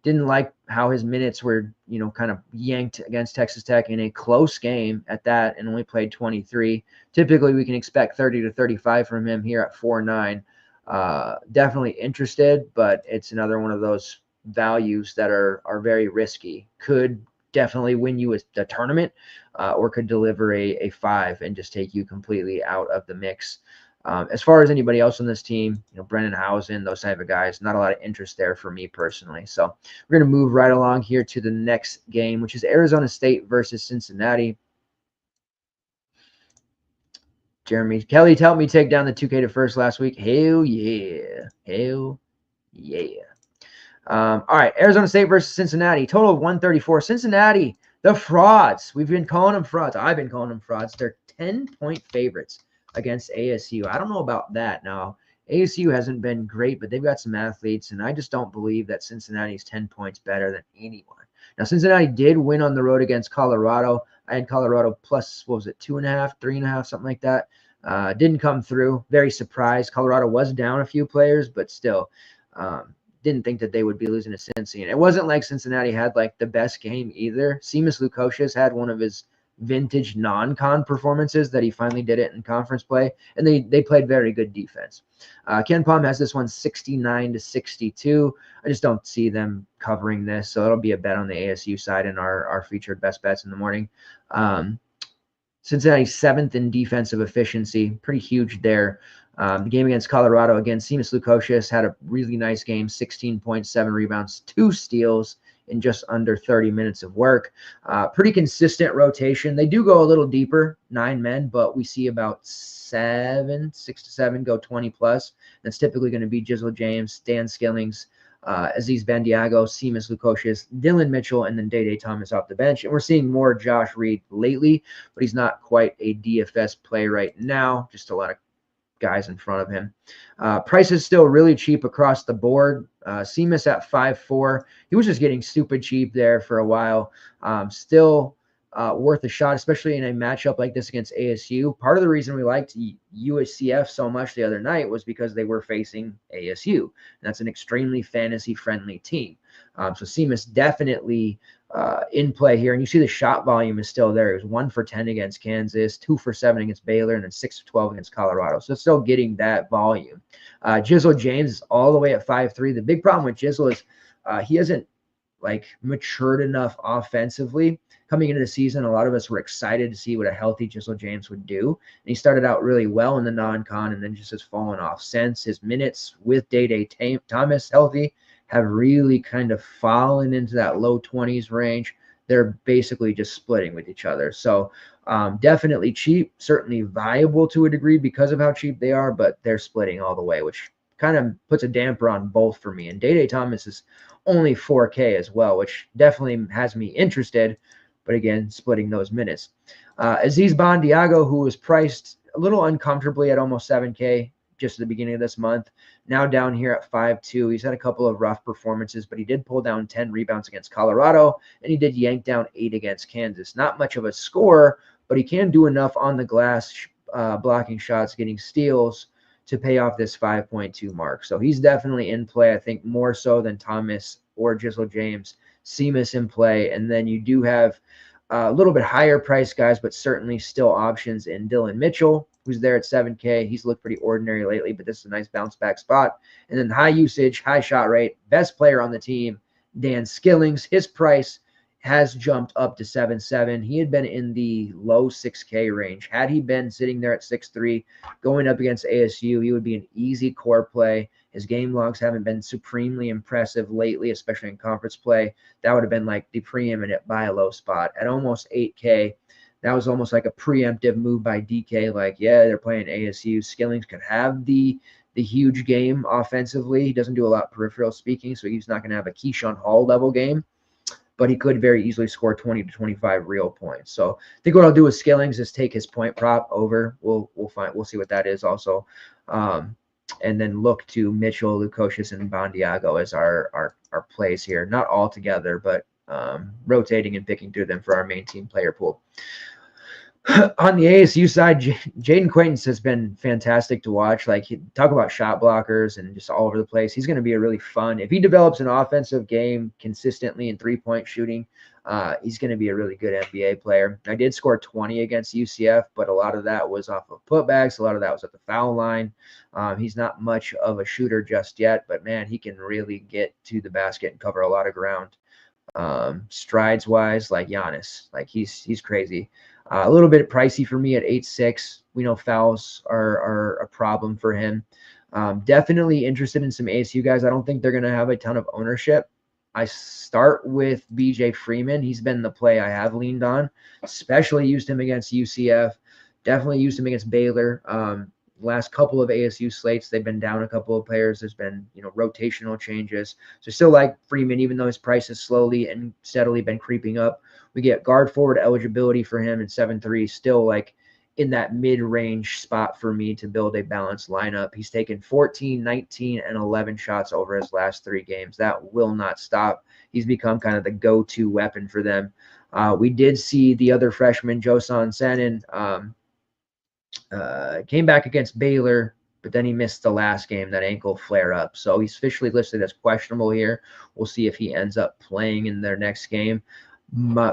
Didn't like how his minutes were, kind of yanked against Texas Tech in a close game at that, and only played 23. Typically, we can expect 30 to 35 from him here at 4.9. Definitely interested, but it's another one of those values that are very risky. Could definitely win you a tournament, or could deliver a 5 and just take you completely out of the mix. As far as anybody else on this team, Brennan Housen, those type of guys, not a lot of interest there for me personally. So we're going to move right along here to the next game, which is Arizona State versus Cincinnati. Jeremy Kelly helped me take down the 2K to first last week. Hell yeah. Hell yeah. All right, Arizona State versus Cincinnati. Total of 134. Cincinnati, the frauds. We've been calling them frauds. I've been calling them frauds. They're 10-point favorites against ASU. I don't know about that. Now, ASU hasn't been great, but they've got some athletes, and I just don't believe that Cincinnati's 10 points better than anyone. Now, Cincinnati did win on the road against Colorado. I had Colorado plus, 2.5, 3.5, something like that. Didn't come through. Very surprised. Colorado was down a few players, but still didn't think that they would be losing to Cincy. And it wasn't like Cincinnati had like the best game either. Seamus Lukosius had one of his vintage non-con performances that he finally did it in conference play, and they played very good defense. Ken Palm has this one 69 to 62. I just don't see them covering this, so it'll be a bet on the ASU side in our featured best bets in the morning. Cincinnati's 7th in defensive efficiency, pretty huge there. The game against Colorado, again, Seamus Lukosius had a really nice game, 16.7 rebounds, 2 steals in just under 30 minutes of work. Pretty consistent rotation. They do go a little deeper, 9 men, but we see about 6 to 7 go 20 plus. That's typically going to be Jizzle James, Dan Skillings, Aziz Bandiago, Seamus Lukosius, Dylan Mitchell, and then Day Thomas off the bench. And we're seeing more Josh Reed lately, but he's not quite a DFS play right now. Just a lot of guys in front of him. Price is still really cheap across the board. Seamus at 5.4. He was just getting stupid cheap there for a while. Still worth a shot, especially in a matchup like this against ASU. Part of the reason we liked USCF so much the other night was because they were facing ASU, and that's an extremely fantasy-friendly team. So Seamus definitely in play here, and you see the shot volume is still there. It was 1 for 10 against Kansas, 2 for 7 against Baylor, and then 6 for 12 against Colorado. So still getting that volume. Jizzle James is all the way at 5.3. The big problem with Jizzle is he hasn't matured enough offensively. Coming into the season, a lot of us were excited to see what a healthy Jizzle James would do. And he started out really well in the non-con and then just has fallen off since. His minutes with Day Thomas healthy have really kind of fallen into that low 20s range. They're basically just splitting with each other. So definitely cheap, certainly viable to a degree because of how cheap they are, but they're splitting all the way, which kind of puts a damper on both for me. And Day Thomas is only 4K as well, which definitely has me interested. But again, splitting those minutes. Aziz Bandiago, who was priced a little uncomfortably at almost 7K just at the beginning of this month, now down here at 5.2. He's had a couple of rough performances, but he did pull down 10 rebounds against Colorado, and he did yank down 8 against Kansas. Not much of a score, but he can do enough on the glass, blocking shots, getting steals to pay off this 5.2 mark. So he's definitely in play, I think, more so than Thomas or Jizzle James. Seamus in play, and then you do have a little bit higher price guys, but certainly still options in Dylan Mitchell, who's there at 7K. He's looked pretty ordinary lately, but this is a nice bounce back spot. And then high usage, high shot rate, best player on the team, Dan Skillings. His price has jumped up to 7.7. He had been in the low 6K range. Had he been sitting there at 6.3, going up against ASU, he would be an easy core play. His game logs haven't been supremely impressive lately, especially in conference play. That would have been like the preeminent buy low spot at almost 8K. That was almost like a preemptive move by DK. Like, yeah, they're playing ASU. Skillings could have the huge game offensively. He doesn't do a lot peripheral speaking, so he's not going to have a Keyshawn Hall level game, but he could very easily score 20 to 25 real points. So I think what I'll do with Skillings is take his point prop over. We'll see what that is also. And then look to Mitchell, Lukosius, and Bandiago as our plays here. Not all together, but rotating and picking through them for our main team player pool. On the ASU side, Jaden Quaintance has been fantastic to watch. Like, talk about shot blockers and just all over the place. He's going to be a really fun. If he develops an offensive game consistently in three-point shooting, he's going to be a really good NBA player. I did score 20 against UCF, but a lot of that was off of putbacks. A lot of that was at the foul line. He's not much of a shooter just yet, but man, he can really get to the basket and cover a lot of ground. Strides wise, like Giannis, like he's crazy. A little bit pricey for me at 8.6. We know fouls are a problem for him. Definitely interested in some ASU guys. I don't think they're going to have a ton of ownership. I start with BJ Freeman. He's been the play I have leaned on, especially used him against UCF. Definitely used him against Baylor. Last couple of ASU slates, they've been down a couple of players. There's been, rotational changes. So still like Freeman, even though his price has slowly and steadily been creeping up. We get guard forward eligibility for him in 7.3, still like in that mid-range spot for me to build a balanced lineup. He's taken 14, 19, and 11 shots over his last 3 games. That will not stop. He's become kind of the go-to weapon for them. We did see the other freshman, Josan Sanin, came back against Baylor, but then he missed the last game, that ankle flare-up. So he's officially listed as questionable here. We'll see if he ends up playing in their next game.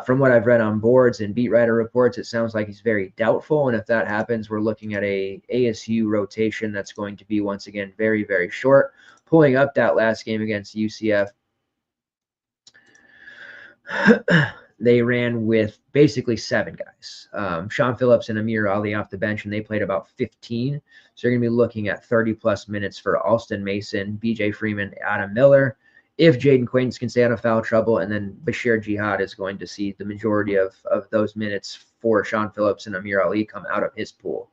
From what I've read on boards and beat writer reports, it sounds like he's very doubtful. And if that happens, we're looking at a ASU rotation that's going to be, once again, very, very short. Pulling up that last game against UCF, they ran with basically 7 guys. Sean Phillips and Amir Ali off the bench, and they played about 15. So you're going to be looking at 30-plus minutes for Alston Mason, BJ Freeman, Adam Miller, if Jaden Quaintance can stay out of foul trouble, and then Bashir Jihad is going to see the majority of those minutes for Sean Phillips and Amir Ali come out of his pool.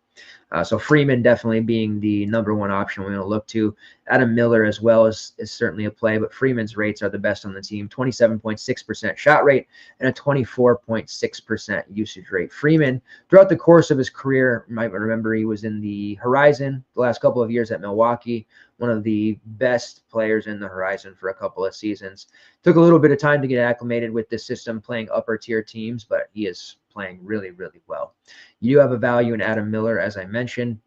So Freeman definitely being the number one option we're going to look to. Adam Miller as well is certainly a play, but Freeman's rates are the best on the team. 27.6% shot rate and a 24.6% usage rate. Freeman, throughout the course of his career, you might remember he was in the Horizon the last couple of years at Milwaukee, one of the best players in the Horizon for a couple of seasons. Took a little bit of time to get acclimated with this system, playing upper tier teams, but he is playing really, really well. You do have a value in Adam Miller, as I mentioned,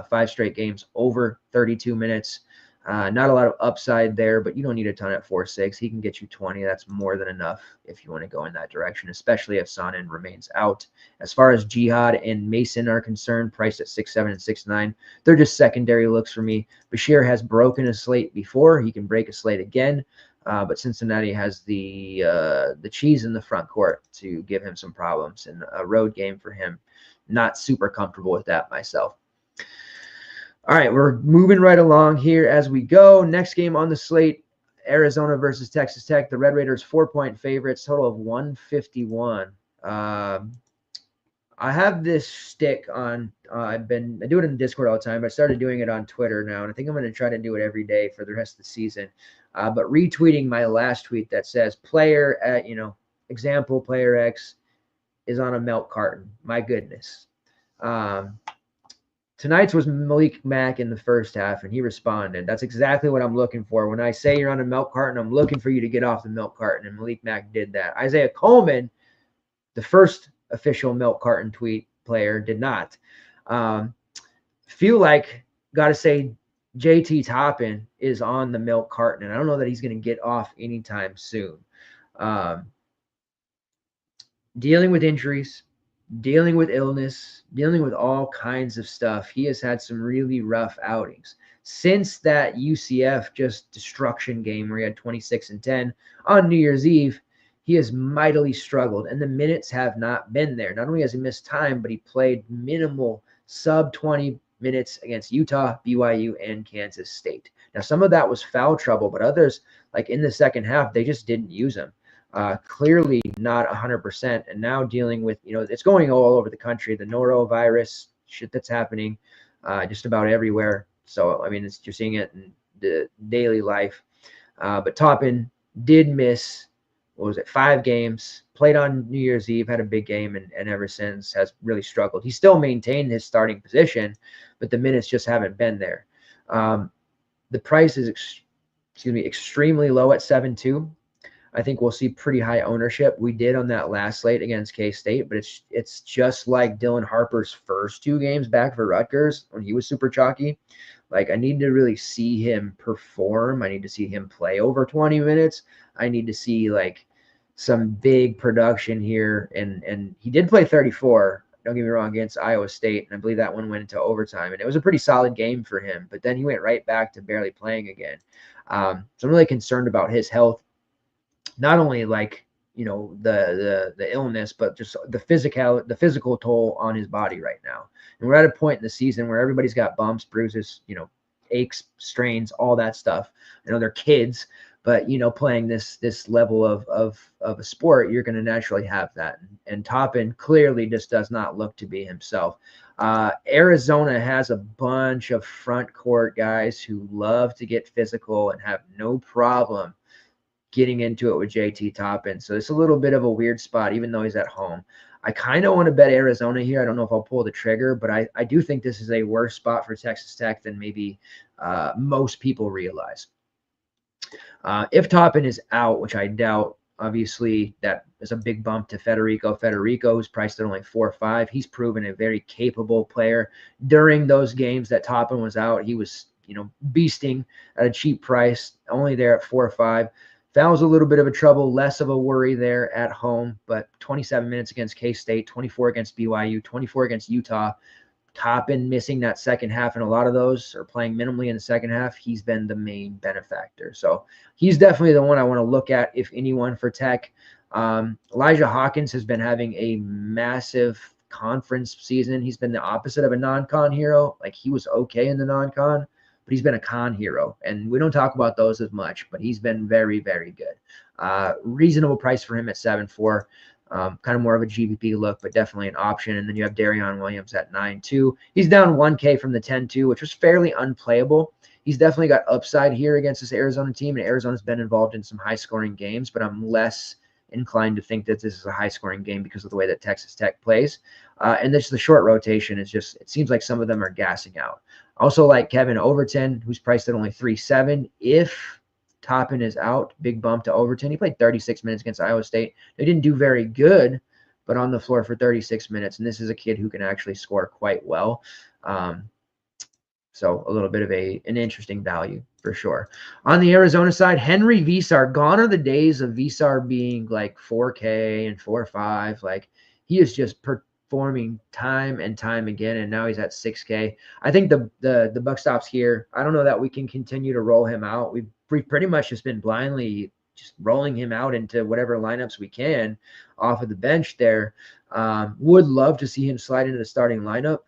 5 straight games over 32 minutes. Not a lot of upside there, but you don't need a ton at 4.6. He can get you 20. That's more than enough if you want to go in that direction, especially if Sonnen remains out. As far as Jihad and Mason are concerned, priced at 6.7 and 6.9, they're just secondary looks for me. Bashir has broken a slate before. He can break a slate again. But Cincinnati has the cheese in the front court to give him some problems, and a road game for him. Not super comfortable with that myself. All right, we're moving right along here as we go. Next game on the slate, Arizona versus Texas Tech. The Red Raiders 4-point favorites, total of 151. I have this stick on. I do it in Discord all the time. I started doing it on Twitter now, and I think I'm going to try to do it every day for the rest of the season. But retweeting my last tweet that says player at example player X is on a milk carton. My goodness. Tonight's was Malik Mack in the first half, and he responded. That's exactly what I'm looking for. When I say you're on a milk carton, I'm looking for you to get off the milk carton, and Malik Mack did that. Isaiah Coleman, the first official milk carton tweet player, did not. Feel like, got to say, JT Toppin is on the milk carton, and I don't know that he's going to get off anytime soon. Dealing with injuries, dealing with illness, dealing with all kinds of stuff. He has had some really rough outings. Since that UCF just destruction game where he had 26 and 10 on New Year's Eve, he has mightily struggled, and the minutes have not been there. Not only has he missed time, but he played minimal sub-20 minutes against Utah, BYU, and Kansas State. Now, some of that was foul trouble, but others, like in the second half, they just didn't use him. Clearly not 100%, and now dealing with, it's going all over the country, the norovirus shit that's happening just about everywhere. So, I mean, you're seeing it in the daily life. But Toppin did miss, 5 games, played on New Year's Eve, had a big game, and ever since has really struggled. He still maintained his starting position, but the minutes just haven't been there. The price is, extremely low at 7.2. I think we'll see pretty high ownership. We did on that last slate against K-State, but it's just like Dylan Harper's first 2 games back for Rutgers when he was super chalky. Like, I need to really see him perform. I need to see him play over 20 minutes. I need to see, some big production here. And he did play 34, don't get me wrong, against Iowa State, and I believe that one went into overtime. And it was a pretty solid game for him, but then he went right back to barely playing again. So I'm really concerned about his health. Not only the illness, but just the physical toll on his body right now. And we're at a point in the season where everybody's got bumps, bruises, aches, strains, all that stuff. I know they're kids, but playing this level of a sport, you're going to naturally have that. And Toppin clearly just does not look to be himself. Arizona has a bunch of front court guys who love to get physical and have no problem getting into it with JT Toppin. So it's a little bit of a weird spot, even though he's at home. I kind of want to bet Arizona here. I don't know if I'll pull the trigger, but I do think this is a worse spot for Texas Tech than maybe most people realize. If Toppin is out, which I doubt, obviously that is a big bump to Federico. Federico is priced at only 4.5. He's proven a very capable player. During those games that Toppin was out, he was, beasting at a cheap price, only there at 4.5. That was a little bit of a trouble, less of a worry there at home, but 27 minutes against K-State, 24 against BYU, 24 against Utah. Toppin missing that second half, and a lot of those are playing minimally in the second half. He's been the main benefactor. So he's definitely the one I want to look at, if anyone, for Tech. Elijah Hawkins has been having a massive conference season. He's been the opposite of a non-con hero. Like, he was okay in the non-con, but he's been a con hero, and we don't talk about those as much, but he's been very, very good. Reasonable price for him at 7.4. Kind of more of a GPP look, but definitely an option. And then you have Darion Williams at 9-2. He's down 1K from the 10-2, which was fairly unplayable. He's definitely got upside here against this Arizona team, and Arizona's been involved in some high-scoring games, but I'm less inclined to think that this is a high-scoring game because of the way that Texas Tech plays. And this the short rotation is just, it seems like some of them are gassing out. Also like Kevin Overton, who's priced at only 3.7. If Toppin is out, big bump to Overton. He played 36 minutes against Iowa State. They didn't do very good, but on the floor for 36 minutes. And this is a kid who can actually score quite well. So a little bit of an interesting value for sure. On the Arizona side, Henry Visar, gone are the days of Visar being like 4K and 4.5. Like he is just performing time and time again, and now he's at 6K. I think the buck stops here. I don't know that we can continue to roll him out. We've pretty much just been blindly just rolling him out into whatever lineups we can off of the bench there. Would love to see him slide into the starting lineup,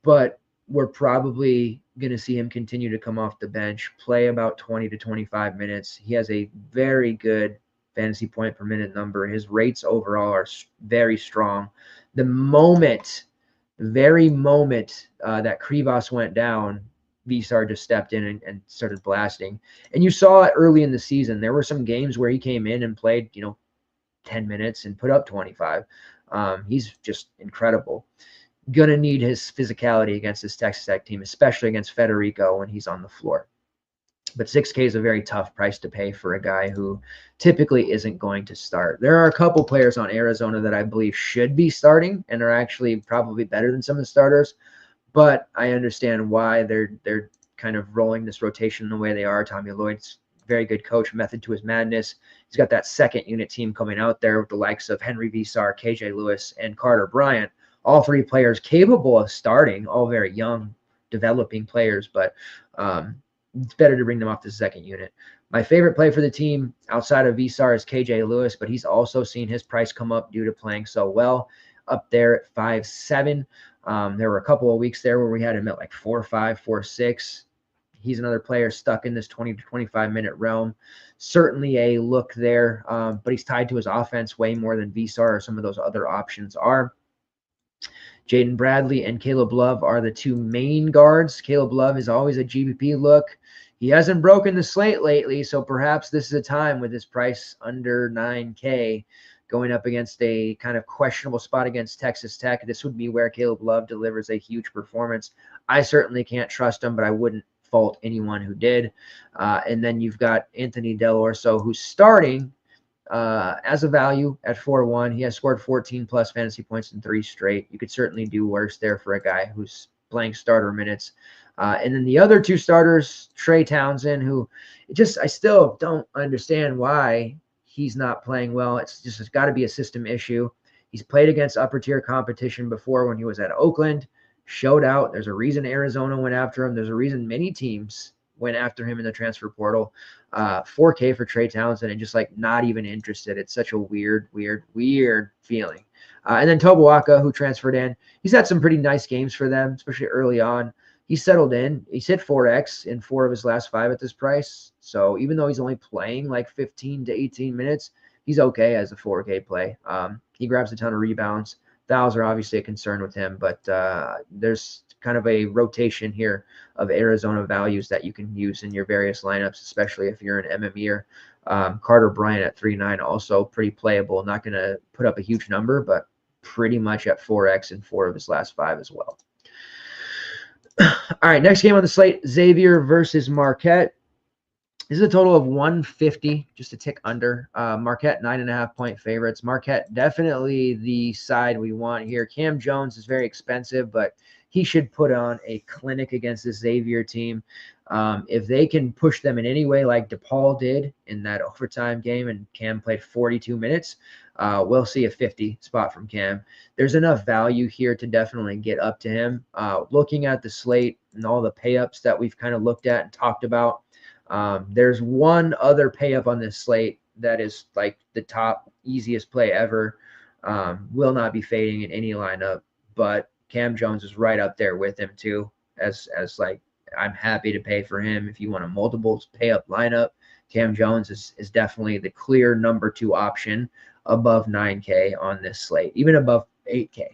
but we're probably going to see him continue to come off the bench, play about 20 to 25 minutes. He has a very good fantasy point per minute number. His rates overall are very strong. The very moment that Krivas went down, Visar just stepped in and started blasting. And you saw it early in the season. There were some games where he came in and played, 10 minutes and put up 25. He's just incredible. Going to need his physicality against this Texas Tech team, especially against Federico when he's on the floor. But 6K is a very tough price to pay for a guy who typically isn't going to start. There are a couple players on Arizona that I believe should be starting and are actually probably better than some of the starters, but I understand why they're kind of rolling this rotation the way they are. Tommy Lloyd's very good coach, method to his madness. He's got that second unit team coming out there with the likes of Henry Visar, KJ Lewis, and Carter Bryant. All three players capable of starting, all very young, developing players, but it's better to bring them off the second unit. My favorite play for the team outside of Visar is KJ Lewis, but he's also seen his price come up due to playing so well, up there at 5.7. There were a couple of weeks there where we had him at like 4.5, 4.6. He's another player stuck in this 20 to 25 minute realm. Certainly a look there, but he's tied to his offense way more than Visar or some of those other options are. Jaden Bradley and Caleb Love are the two main guards. Caleb Love is always a GPP look. He hasn't broken the slate lately, so perhaps this is a time with his price under 9K going up against a kind of questionable spot against Texas Tech. This would be where Caleb Love delivers a huge performance. I certainly can't trust him, but I wouldn't fault anyone who did. And then you've got Anthony Del Orso, who's starting as a value at 4.1. He has scored 14 plus fantasy points in 3 straight. You could certainly do worse there for a guy who's playing starter minutes. And then the other two starters, Trey Townsend, who I still don't understand why he's not playing well. It's got to be a system issue. He's played against upper tier competition before when he was at Oakland, showed out. There's a reason Arizona went after him. There's a reason many teams went after him in the transfer portal. 4K for Trey Townsend and just like not even interested. It's such a weird feeling. And then Tobuaka, who transferred in, he's had some pretty nice games for them, especially early on. He's settled in. He's hit 4X in 4 of his last 5 at this price. So even though he's only playing like 15 to 18 minutes, he's okay as a 4K play. He grabs a ton of rebounds. Fouls are obviously a concern with him, but there's kind of a rotation here of Arizona values that you can use in your various lineups, especially if you're an MMEer. Carter Bryant at 3.9, also pretty playable. Not going to put up a huge number, but pretty much at 4X in 4 of his last 5 as well. All right, next game on the slate, Xavier versus Marquette. This is a total of 150, just a tick under. Marquette, 9.5-point favorites. Marquette, definitely the side we want here. Cam Jones is very expensive, but he should put on a clinic against this Xavier team. If they can push them in any way like DePaul did in that overtime game and Cam played 42 minutes, we'll see a 50 spot from Cam. There's enough value here to definitely get up to him. Looking at the slate and all the pay-ups that we've kind of looked at and talked about, there's one other pay-up on this slate that is like the top easiest play ever. Will not be fading in any lineup, but Cam Jones is right up there with him too, as like I'm happy to pay for him. If you want a multiples pay up lineup, Cam Jones is definitely the clear number 2 option above 9K on this slate, even above 8K.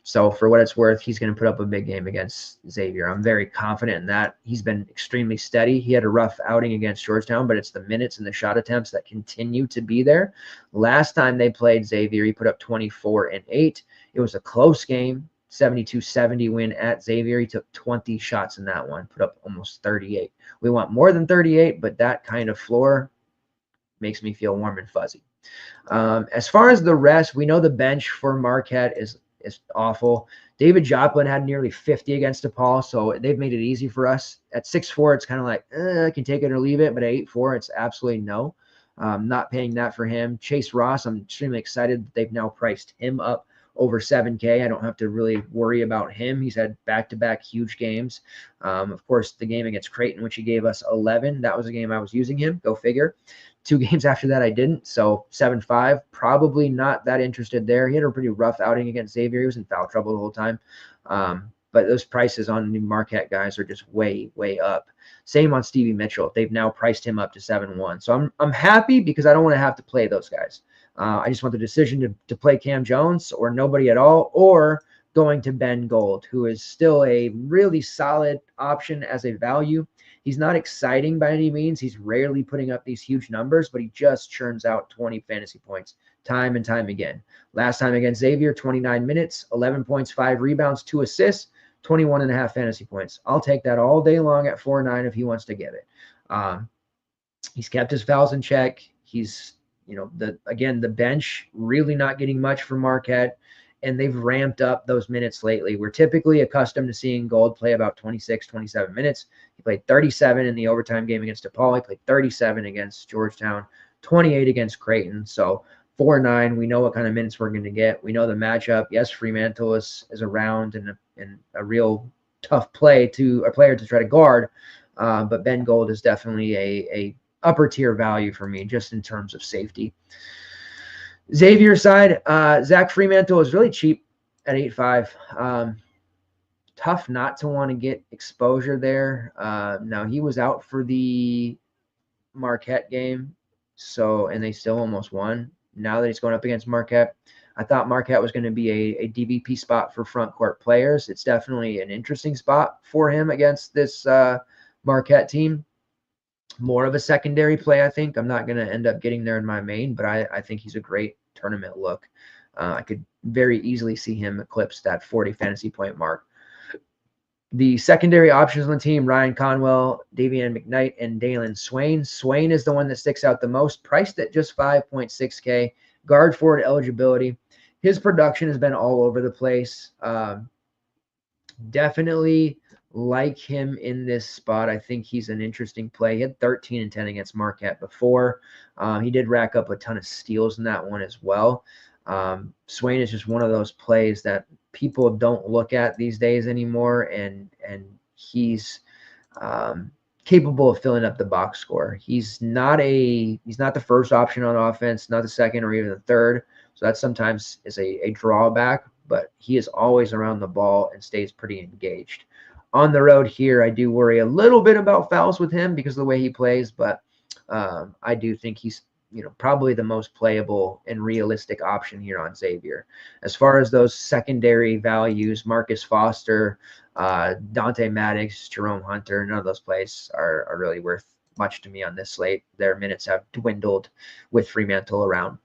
So for what it's worth, he's going to put up a big game against Xavier. I'm very confident in that. He's been extremely steady. He had a rough outing against Georgetown, but it's the minutes and the shot attempts that continue to be there. Last time they played Xavier, he put up 24 and 8. It was a close game, 72-70 win at Xavier. He took 20 shots in that one, put up almost 38. We want more than 38, but that kind of floor makes me feel warm and fuzzy. As far as the rest, we know the bench for Marquette is awful. David Joplin had nearly 50 against DePaul, so they've made it easy for us. At 6'4", it's kind of like, I can take it or leave it, but at 8'4", it's absolutely no. Not paying that for him. Chase Ross, I'm extremely excited that they've now priced him up over 7K. I don't have to really worry about him. He's had back-to-back huge games. Of course, the game against Creighton, which he gave us 11, that was a game I was using him. Go figure. 2 games after that, I didn't. So 7-5, probably not that interested there. He had a pretty rough outing against Xavier. He was in foul trouble the whole time. But those prices on the Marquette guys are just way, way up. Same on Stevie Mitchell. They've now priced him up to 7-1. So I'm happy because I don't want to have to play those guys. I just want the decision to play Cam Jones or nobody at all, or going to Ben Gold, who is still a really solid option as a value. He's not exciting by any means. He's rarely putting up these huge numbers, but he just churns out 20 fantasy points time and time again. Last time against Xavier, 29 minutes, 11 points, 5 rebounds, 2 assists, 21.5 fantasy points. I'll take that all day long at 4.9 if he wants to give it. He's kept his fouls in check. He's, the bench really not getting much from Marquette, and they've ramped up those minutes lately. We're typically accustomed to seeing Gold play about 26, 27 minutes. He played 37 in the overtime game against DePaul. He played 37 against Georgetown, 28 against Creighton. So 4-9, we know what kind of minutes we're going to get. We know the matchup. Yes, Fremantle is around and a real tough player to try to guard, but Ben Gold is definitely a upper tier value for me just in terms of safety. Xavier side, Zach Fremantle is really cheap at 8.5. Tough not to want to get exposure there. Now he was out for the Marquette game, and they still almost won. Now that he's going up against Marquette, I thought Marquette was going to be a DVP spot for front court players. It's definitely an interesting spot for him against this Marquette team. More of a secondary play, I think. I'm not going to end up getting there in my main, but I think he's a great tournament look. I could very easily see him eclipse that 40 fantasy point mark. The secondary options on the team, Ryan Conwell, Davian McKnight, and Dalen Swain. Swain is the one that sticks out the most, priced at just 5.6K. Guard forward eligibility. His production has been all over the place. Definitely like him in this spot. I think he's an interesting play. He had 13 and 10 against Marquette before. He did rack up a ton of steals in that one as well. Swain is just one of those plays that people don't look at these days anymore, and he's capable of filling up the box score. He's not the first option on offense, not the second or even the third. So that sometimes is a drawback, but he is always around the ball and stays pretty engaged. On the road here, I do worry a little bit about fouls with him because of the way he plays, but I do think he's probably the most playable and realistic option here on Xavier. As far as those secondary values, Marcus Foster, Dante Maddox, Jerome Hunter, none of those plays are really worth much to me on this slate. Their minutes have dwindled with Fremantle around.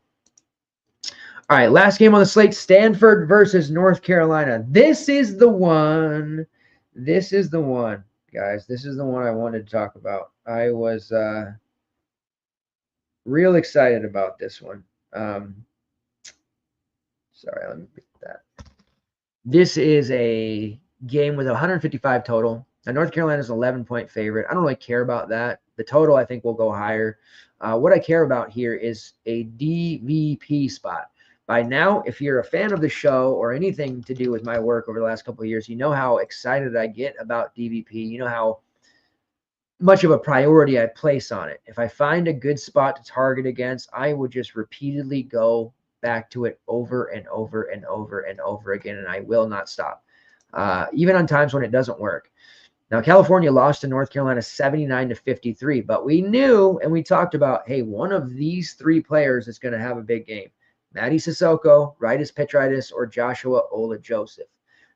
All right, last game on the slate, Stanford versus North Carolina. This is the one. This is the one, guys. This is the one I wanted to talk about. I was real excited about this one. Sorry, let me pick that. This is a game with 155 total. Now, North Carolina's an 11-point favorite. I don't really care about that. The total, I think, will go higher. What I care about here is a DVP spot. By now, if you're a fan of the show or anything to do with my work over the last couple of years, you know how excited I get about DVP. You know how much of a priority I place on it. If I find a good spot to target against, I would just repeatedly go back to it over and over and over and over again, and I will not stop, even on times when it doesn't work. Now, California lost to North Carolina 79-53, but we knew and we talked about, hey, one of these three players is going to have a big game. Matty Sissoko, Rytis Petritis, or Joshua Ola Joseph.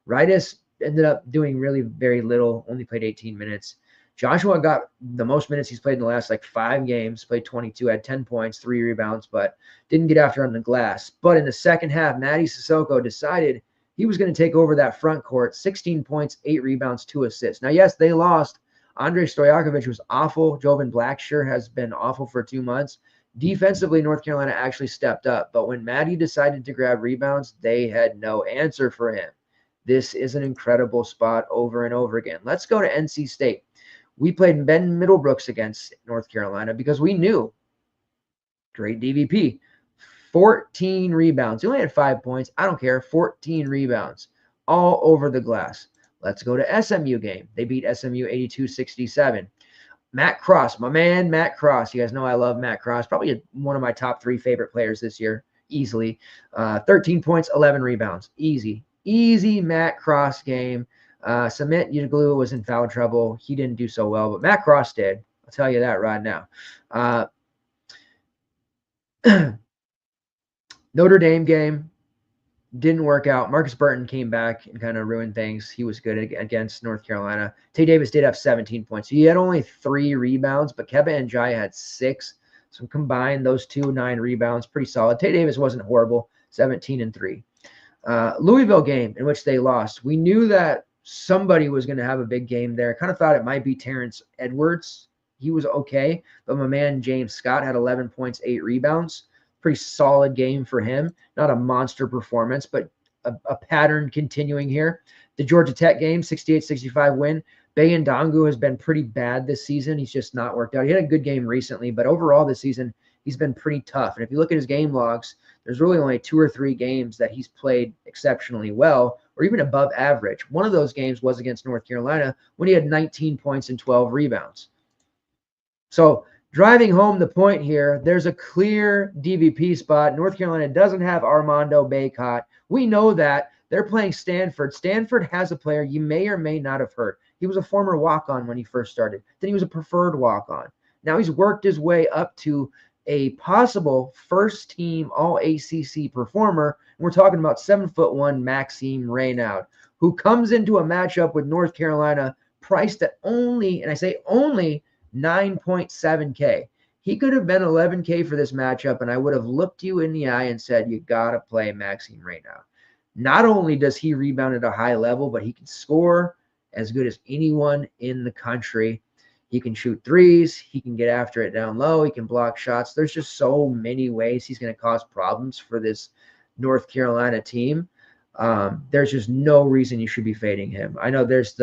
Rytis ended up doing really very little, only played 18 minutes. Joshua got the most minutes he's played in the last 5 games, played 22, had 10 points, 3 rebounds, but didn't get after on the glass. But in the second half, Matty Sissoko decided he was going to take over that front court, 16 points, 8 rebounds, 2 assists. Now, yes, they lost. Andrei Stojakovic was awful. Jovan Blackshear has been awful for 2 months. Defensively, North Carolina actually stepped up. But when Matty decided to grab rebounds, they had no answer for him. This is an incredible spot over and over again. Let's go to NC State. We played Ben Middlebrooks against North Carolina because we knew, great DVP, 14 rebounds. He only had 5 points. I don't care. 14 rebounds all over the glass. Let's go to SMU game. They beat SMU 82-67. Matt Cross, my man, Matt Cross. You guys know I love Matt Cross. Probably one of my top 3 favorite players this year, easily. 13 points, 11 rebounds. Easy Matt Cross game. Samit Udoglu was in foul trouble. He didn't do so well, but Matt Cross did. I'll tell you that right now. Notre Dame game didn't work out. Marcus Burton came back and kind of ruined things. He was good against North Carolina. Tay Davis did have 17 points. He had only 3 rebounds, but Keba and Jai had 6. So combined, those 2, 9 rebounds, pretty solid. Tay Davis wasn't horrible, 17 and 3. Louisville game in which they lost. We knew that somebody was going to have a big game there. Kind of thought it might be Terrence Edwards. He was okay, but my man James Scott had 11 points, 8 rebounds. Pretty solid game for him. Not a monster performance, but a pattern continuing here. The Georgia Tech game, 68-65 win. Bayandangu has been pretty bad this season. He's just not worked out. He had a good game recently, but overall this season, he's been pretty tough. And if you look at his game logs, there's really only 2 or 3 games that he's played exceptionally well or even above average. One of those games was against North Carolina when he had 19 points and 12 rebounds. So driving home the point here, there's a clear DVP spot. North Carolina doesn't have Armando Bacot. We know that. They're playing Stanford. Stanford has a player you may or may not have heard. He was a former walk-on when he first started. Then he was a preferred walk-on. Now he's worked his way up to a possible first-team All-ACC performer. And we're talking about 7'1" Maxime Reynaud, who comes into a matchup with North Carolina priced at only, and I say only, 9.7K. He could have been 11K for this matchup, and I would have looked you in the eye and said, you got to play Maxime Reynaud. Not only does he rebound at a high level, but he can score as good as anyone in the country. He can shoot threes. He can get after it down low. He can block shots. There's just so many ways he's going to cause problems for this North Carolina team. There's just no reason you should be fading him. I know there's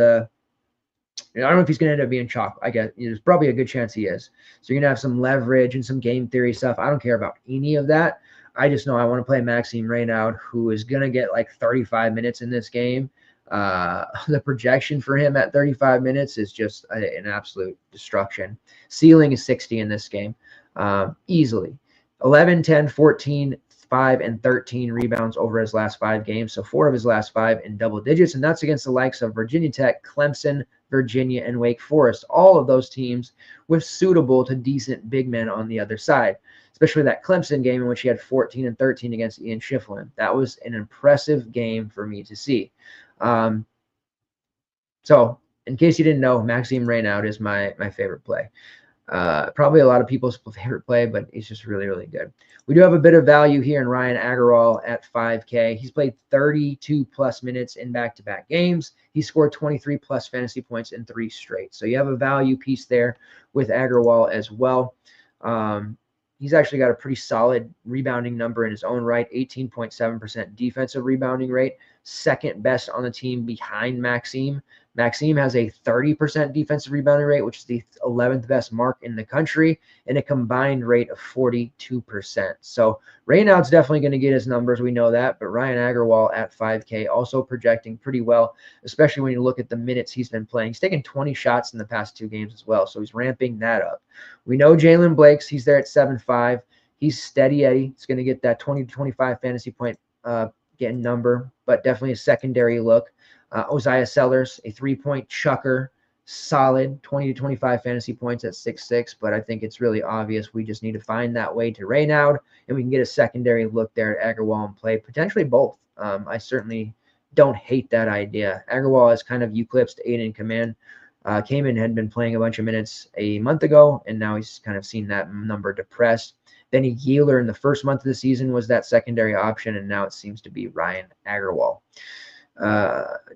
I don't know if he's going to end up being chalk. I guess there's probably a good chance he is. So you're going to have some leverage and some game theory stuff. I don't care about any of that. I just know I want to play Maxime Reynaud, who is going to get 35 minutes in this game. The projection for him at 35 minutes is just an absolute destruction. Ceiling is 60 in this game, easily. 11, 10, 14, 5, and 13 rebounds over his last 5 games. So 4 of his last 5 in double digits, and that's against the likes of Virginia Tech, Clemson, Virginia, and Wake Forest. All of those teams with suitable to decent big men on the other side, especially that Clemson game in which he had 14 and 13 against Ian Schifflin. That was an impressive game for me to see. So in case you didn't know, Maxime Reynaud is my favorite play. Probably a lot of people's favorite play, but he's just really, really good. We do have a bit of value here in Ryan Agarwal at 5K. He's played 32-plus minutes in back-to-back games. He scored 23-plus fantasy points in 3 straight. So you have a value piece there with Agarwal as well. He's actually got a pretty solid rebounding number in his own right, 18.7% defensive rebounding rate, second best on the team behind Maxime. Maxime has a 30% defensive rebounding rate, which is the 11th best mark in the country, and a combined rate of 42%. So Reynaud's definitely going to get his numbers. We know that, but Ryan Agarwal at 5K also projecting pretty well, especially when you look at the minutes he's been playing. He's taken 20 shots in the past 2 games as well, so he's ramping that up. We know Jalen Blakes, he's there at 7.5. He's steady Eddie. He's going to get that 20 to 25 fantasy point getting number, but definitely a secondary look. Uzziah Sellers, a 3-point chucker, solid 20 to 25 fantasy points at 6'6", but I think it's really obvious we just need to find that way to Raynaud, and we can get a secondary look there at Agarwal and play potentially both. I certainly don't hate that idea. Agarwal has kind of eclipsed Aiden Command. Kamen had been playing a bunch of minutes a month ago, and now he's kind of seen that number depressed. Benny Yeeler in the first month of the season was that secondary option, and now it seems to be Ryan Agarwal.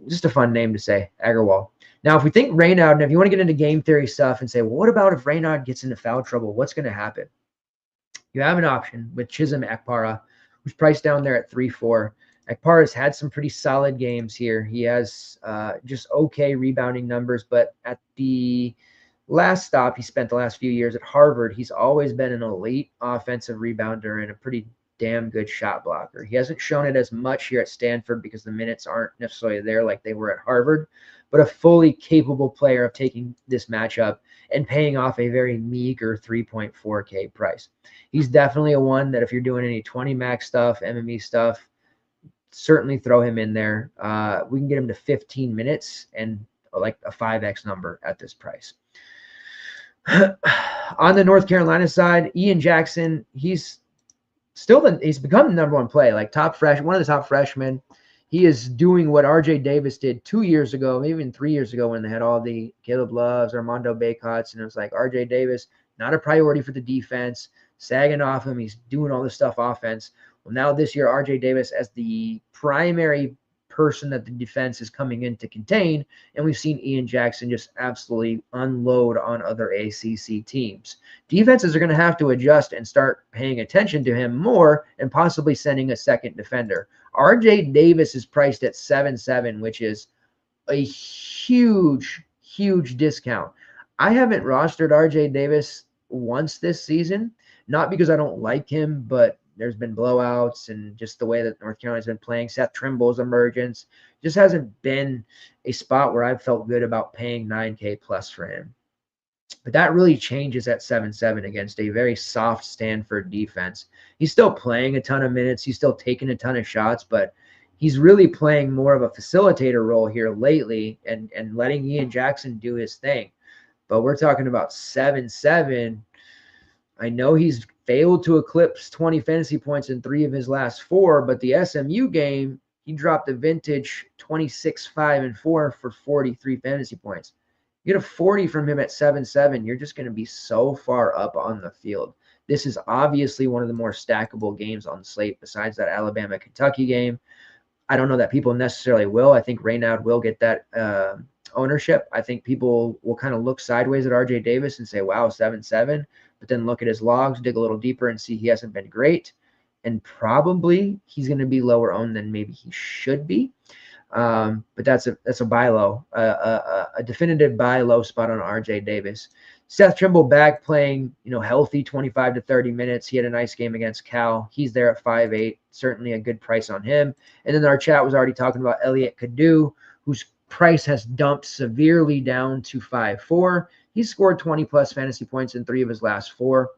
Just a fun name to say, Agarwal. Now, if we think Raynaud, and if you want to get into game theory stuff and say, well, what about if Raynaud gets into foul trouble? What's going to happen? You have an option with Chisholm Ekpara, who's priced down there at 3-4. Ekpara's had some pretty solid games here. He has just okay rebounding numbers, but at the last stop he spent the last few years at Harvard, he's always been an elite offensive rebounder and a pretty damn good shot blocker. He hasn't shown it as much here at Stanford because the minutes aren't necessarily there like they were at Harvard, but a fully capable player of taking this matchup and paying off a very meager 3.4K price. He's definitely a one that if you're doing any 20 max stuff, MME stuff, certainly throw him in there. We can get him to 15 minutes and like a 5X number at this price. On the North Carolina side, Ian Jackson, he's become the number one play, like one of the top freshmen. He is doing what RJ Davis did 2 years ago, maybe even 3 years ago when they had all the Caleb Loves, Armando Baycots, and it was like RJ Davis, not a priority for the defense, sagging off him. He's doing all this stuff offense. Well, now this year, RJ Davis as the primary person that the defense is coming in to contain, and we've seen Ian Jackson just absolutely unload on other ACC teams. Defenses are going to have to adjust and start paying attention to him more and possibly sending a second defender. RJ Davis is priced at 7-7, which is a huge, huge discount. I haven't rostered RJ Davis once this season, not because I don't like him, but there's been blowouts and just the way that North Carolina's been playing. Seth Trimble's emergence just hasn't been a spot where I've felt good about paying 9K plus for him. But that really changes at 7-7 against a very soft Stanford defense. He's still playing a ton of minutes. He's still taking a ton of shots, but he's really playing more of a facilitator role here lately and letting Ian Jackson do his thing. But we're talking about 7-7. I know he's failed to eclipse 20 fantasy points in 3 of his last 4, but the SMU game, he dropped a vintage 26-5-4 for 43 fantasy points. You get a 40 from him at 7-7, you're just going to be so far up on the field. This is obviously one of the more stackable games on the slate besides that Alabama-Kentucky game. I don't know that people necessarily will. I think Raynaud will get that ownership. I think people will kind of look sideways at RJ Davis and say, wow, 7-7, but then look at his logs, dig a little deeper and see he hasn't been great. And probably he's going to be lower owned than maybe he should be. But that's a buy low, a definitive buy low spot on RJ Davis. Seth Trimble back playing, healthy 25 to 30 minutes. He had a nice game against Cal. He's there at 5'8", certainly a good price on him. And then our chat was already talking about Elliot Kadu, whose price has dumped severely down to 5'4". He's scored 20 plus fantasy points in 3 of his last 4.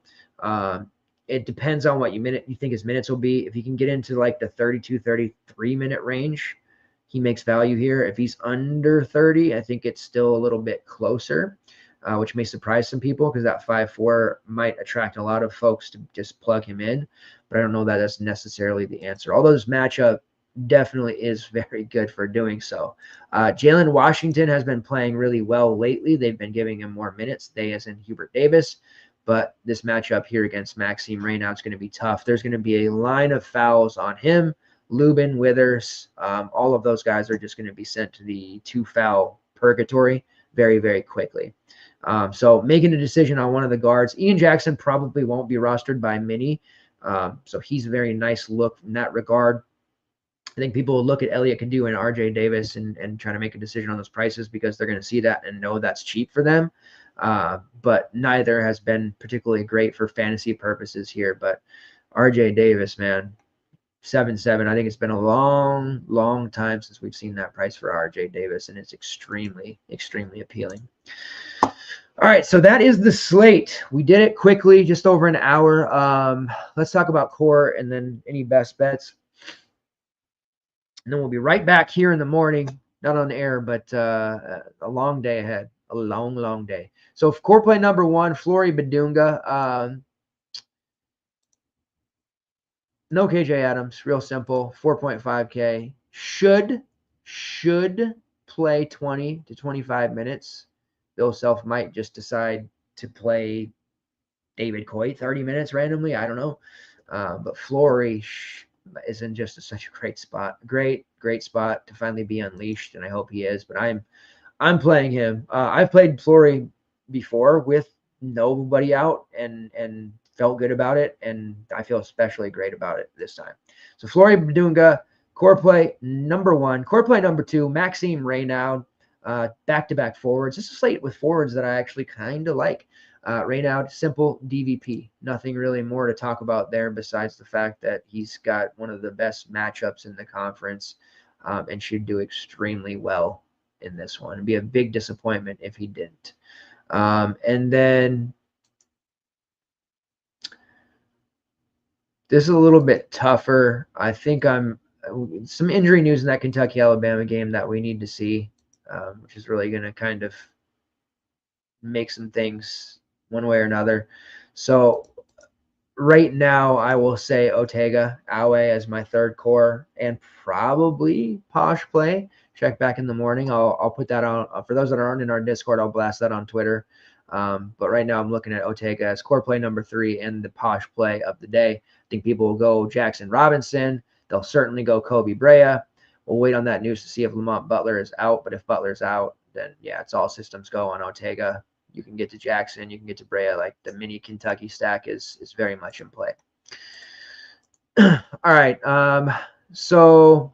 It depends on what you think his minutes will be. If you can get into like the 32, 33 minute range, he makes value here. If he's under 30, I think it's still a little bit closer, which may surprise some people because that 5'4" might attract a lot of folks to just plug him in. But I don't know that that's necessarily the answer. Although this matchup definitely is very good for doing so. Jalen Washington has been playing really well lately. They've been giving him more minutes, they as in Hubert Davis. But this matchup here against Maxime Raynaud is going to be tough. There's going to be a line of fouls on him. Lubin, Withers, all of those guys are just going to be sent to the 2-foul purgatory very, very quickly. So making a decision on one of the guards. Ian Jackson probably won't be rostered by many. So he's a very nice look in that regard. I think people will look at Elliot Kadu and RJ Davis and try to make a decision on those prices because they're going to see that and know that's cheap for them. But neither has been particularly great for fantasy purposes here. But RJ Davis, man, 7-7. I think it's been a long, long time since we've seen that price for RJ Davis, and it's extremely, extremely appealing. All right, so that is the slate. We did it quickly, just over an hour. Let's talk about core and then any best bets. And then we'll be right back here in the morning, not on air, but a long day ahead. A long, long day. So core play number 1, Flory Badunga. No KJ Adams, real simple, 4.5K. Should play 20 to 25 minutes. Bill Self might just decide to play David Coy 30 minutes randomly. I don't know. But Flory is in just such a great spot. Great spot to finally be unleashed, and I hope he is. But I'm playing him. I've played Flory before with nobody out and felt good about it, and I feel especially great about it this time. So Flory Badunga, core play number 1. Core play number 2, Maxime Reynaud, back-to-back forwards. This is a slate with forwards that I actually kind of like. Reynaud, simple DVP. Nothing really more to talk about there besides the fact that he's got one of the best matchups in the conference and should do extremely well in this one. It'd be a big disappointment if he didn't. And then this is a little bit tougher. I think some injury news in that Kentucky-Alabama game that we need to see, which is really going to kind of make some things one way or another. So right now, I will say Otega, Awe as my third core, and probably Posh play. Check back in the morning. I'll put that on. For those that aren't in our Discord, I'll blast that on Twitter. But right now, I'm looking at Otega as core play number 3 and the Posh play of the day. I think people will go Jackson Robinson. They'll certainly go Kobe Brea. We'll wait on that news to see if Lamont Butler is out. But if Butler's out, then yeah, it's all systems go on Otega. You can get to Jackson, you can get to Brea. Like the mini Kentucky stack is very much in play. All right. So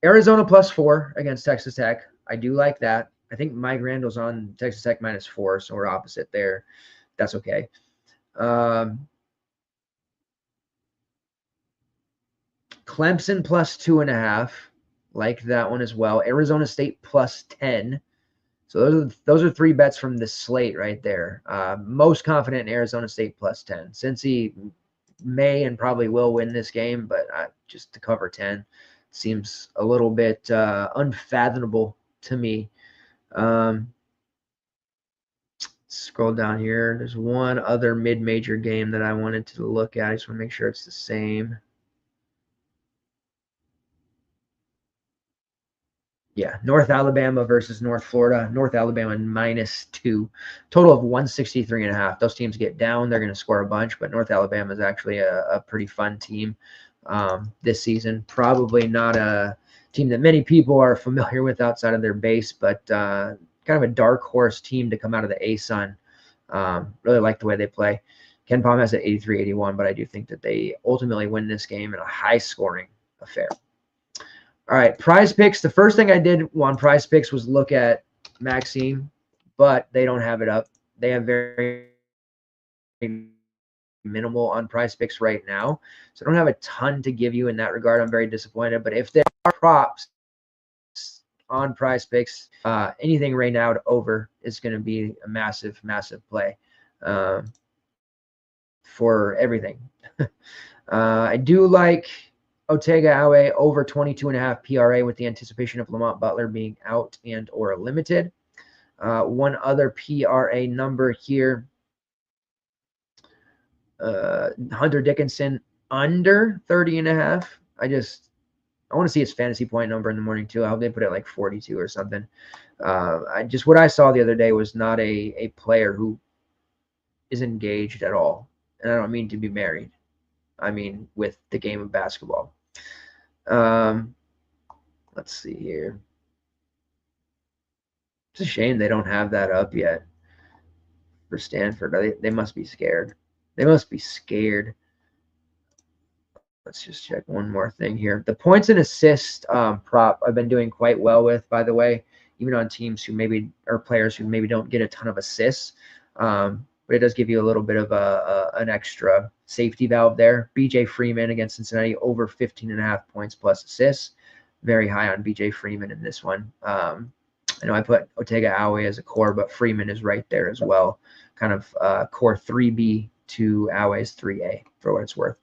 Arizona +4 against Texas Tech. I do like that. I think Mike Randall's on Texas Tech -4, so we're opposite there. That's okay. Clemson +2.5. Like that one as well. Arizona State +10. So those are 3 bets from the slate right there. Most confident in Arizona State +10. Cincy may and probably will win this game, but just to cover 10 seems a little bit unfathomable to me. Scroll down here. There's one other mid-major game that I wanted to look at. I just want to make sure it's the same. Yeah, North Alabama versus North Florida. North Alabama -2. Total of 163.5. Those teams get down. They're going to score a bunch, but North Alabama is actually a pretty fun team this season. Probably not a team that many people are familiar with outside of their base, but kind of a dark horse team to come out of the ASUN. Really like the way they play. Ken Palm has an 83-81, but I do think that they ultimately win this game in a high-scoring affair. All right, Prize Picks. The first thing I did on Prize Picks was look at Maxime, but they don't have it up. They have very minimal on Prize Picks right now, so I don't have a ton to give you in that regard. I'm very disappointed, but if there are props on Prize Picks, anything right now to over is going to be a massive, massive play for everything. I do like Otega Awe over 22.5 PRA with the anticipation of Lamont Butler being out and or limited. One other PRA number here. Hunter Dickinson under 30.5. I want to see his fantasy point number in the morning too. I hope they put it like 42 or something. What I saw the other day was not a player who is engaged at all. And I don't mean to be married. I mean with the game of basketball. Let's see here. It's a shame they don't have that up yet for Stanford. They must be scared. They must be scared. Let's just check one more thing here. The points and assist prop I've been doing quite well with, by the way, even on teams who maybe are players who maybe don't get a ton of assists. But it does give you a little bit of an extra safety valve there. BJ Freeman against Cincinnati over 15.5 points plus assists. Very high on BJ Freeman in this one. I know I put Otega Awe as a core, but Freeman is right there as well. Kind of core 3B to Awe's 3A for what it's worth.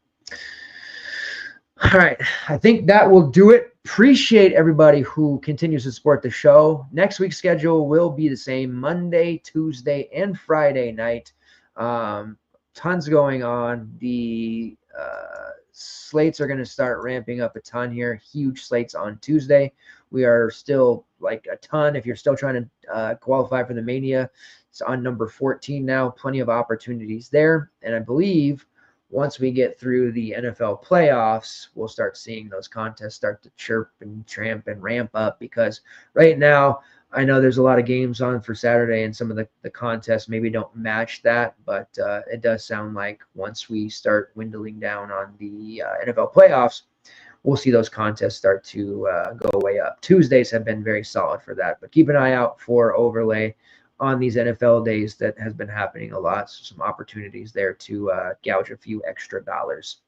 All right, I think that will do it Appreciate everybody who continues to support the show. Next week's schedule will be the same Monday, Tuesday, and Friday night. Tons going on. The slates are going to start ramping up a ton here. Huge slates on Tuesday. We are still like a ton. If you're still trying to qualify for the Mania, it's on number 14 now. Plenty of opportunities there. And I believe once we get through the NFL playoffs, we'll start seeing those contests start to chirp and tramp and ramp up, because right now I know there's a lot of games on for Saturday and some of the contests maybe don't match that, but it does sound like once we start dwindling down on the NFL playoffs, we'll see those contests start to go way up. Tuesdays have been very solid for that, but keep an eye out for overlay on these NFL days. That has been happening a lot. So some opportunities there to gouge a few extra dollars.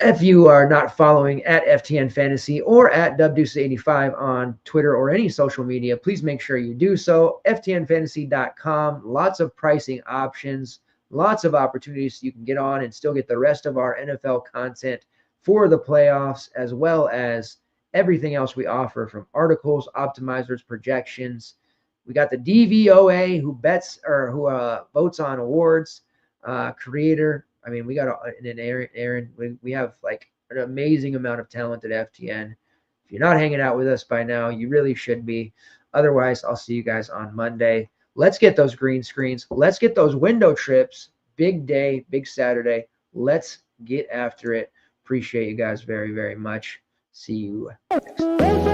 If you are not following at FTN Fantasy or at WDeuces85 on Twitter or any social media, please make sure you do so. FTNFantasy.com, lots of pricing options, lots of opportunities so you can get on and still get the rest of our NFL content for the playoffs, as well as everything else we offer, from articles, optimizers, projections. We got the DVOA who bets or who votes on awards, creator. I mean, we got an Aaron. We have like an amazing amount of talent at FTN. If you're not hanging out with us by now, you really should be. Otherwise, I'll see you guys on Monday. Let's get those green screens. Let's get those window trips. Big day, big Saturday. Let's get after it. Appreciate you guys very, very much. See you next time.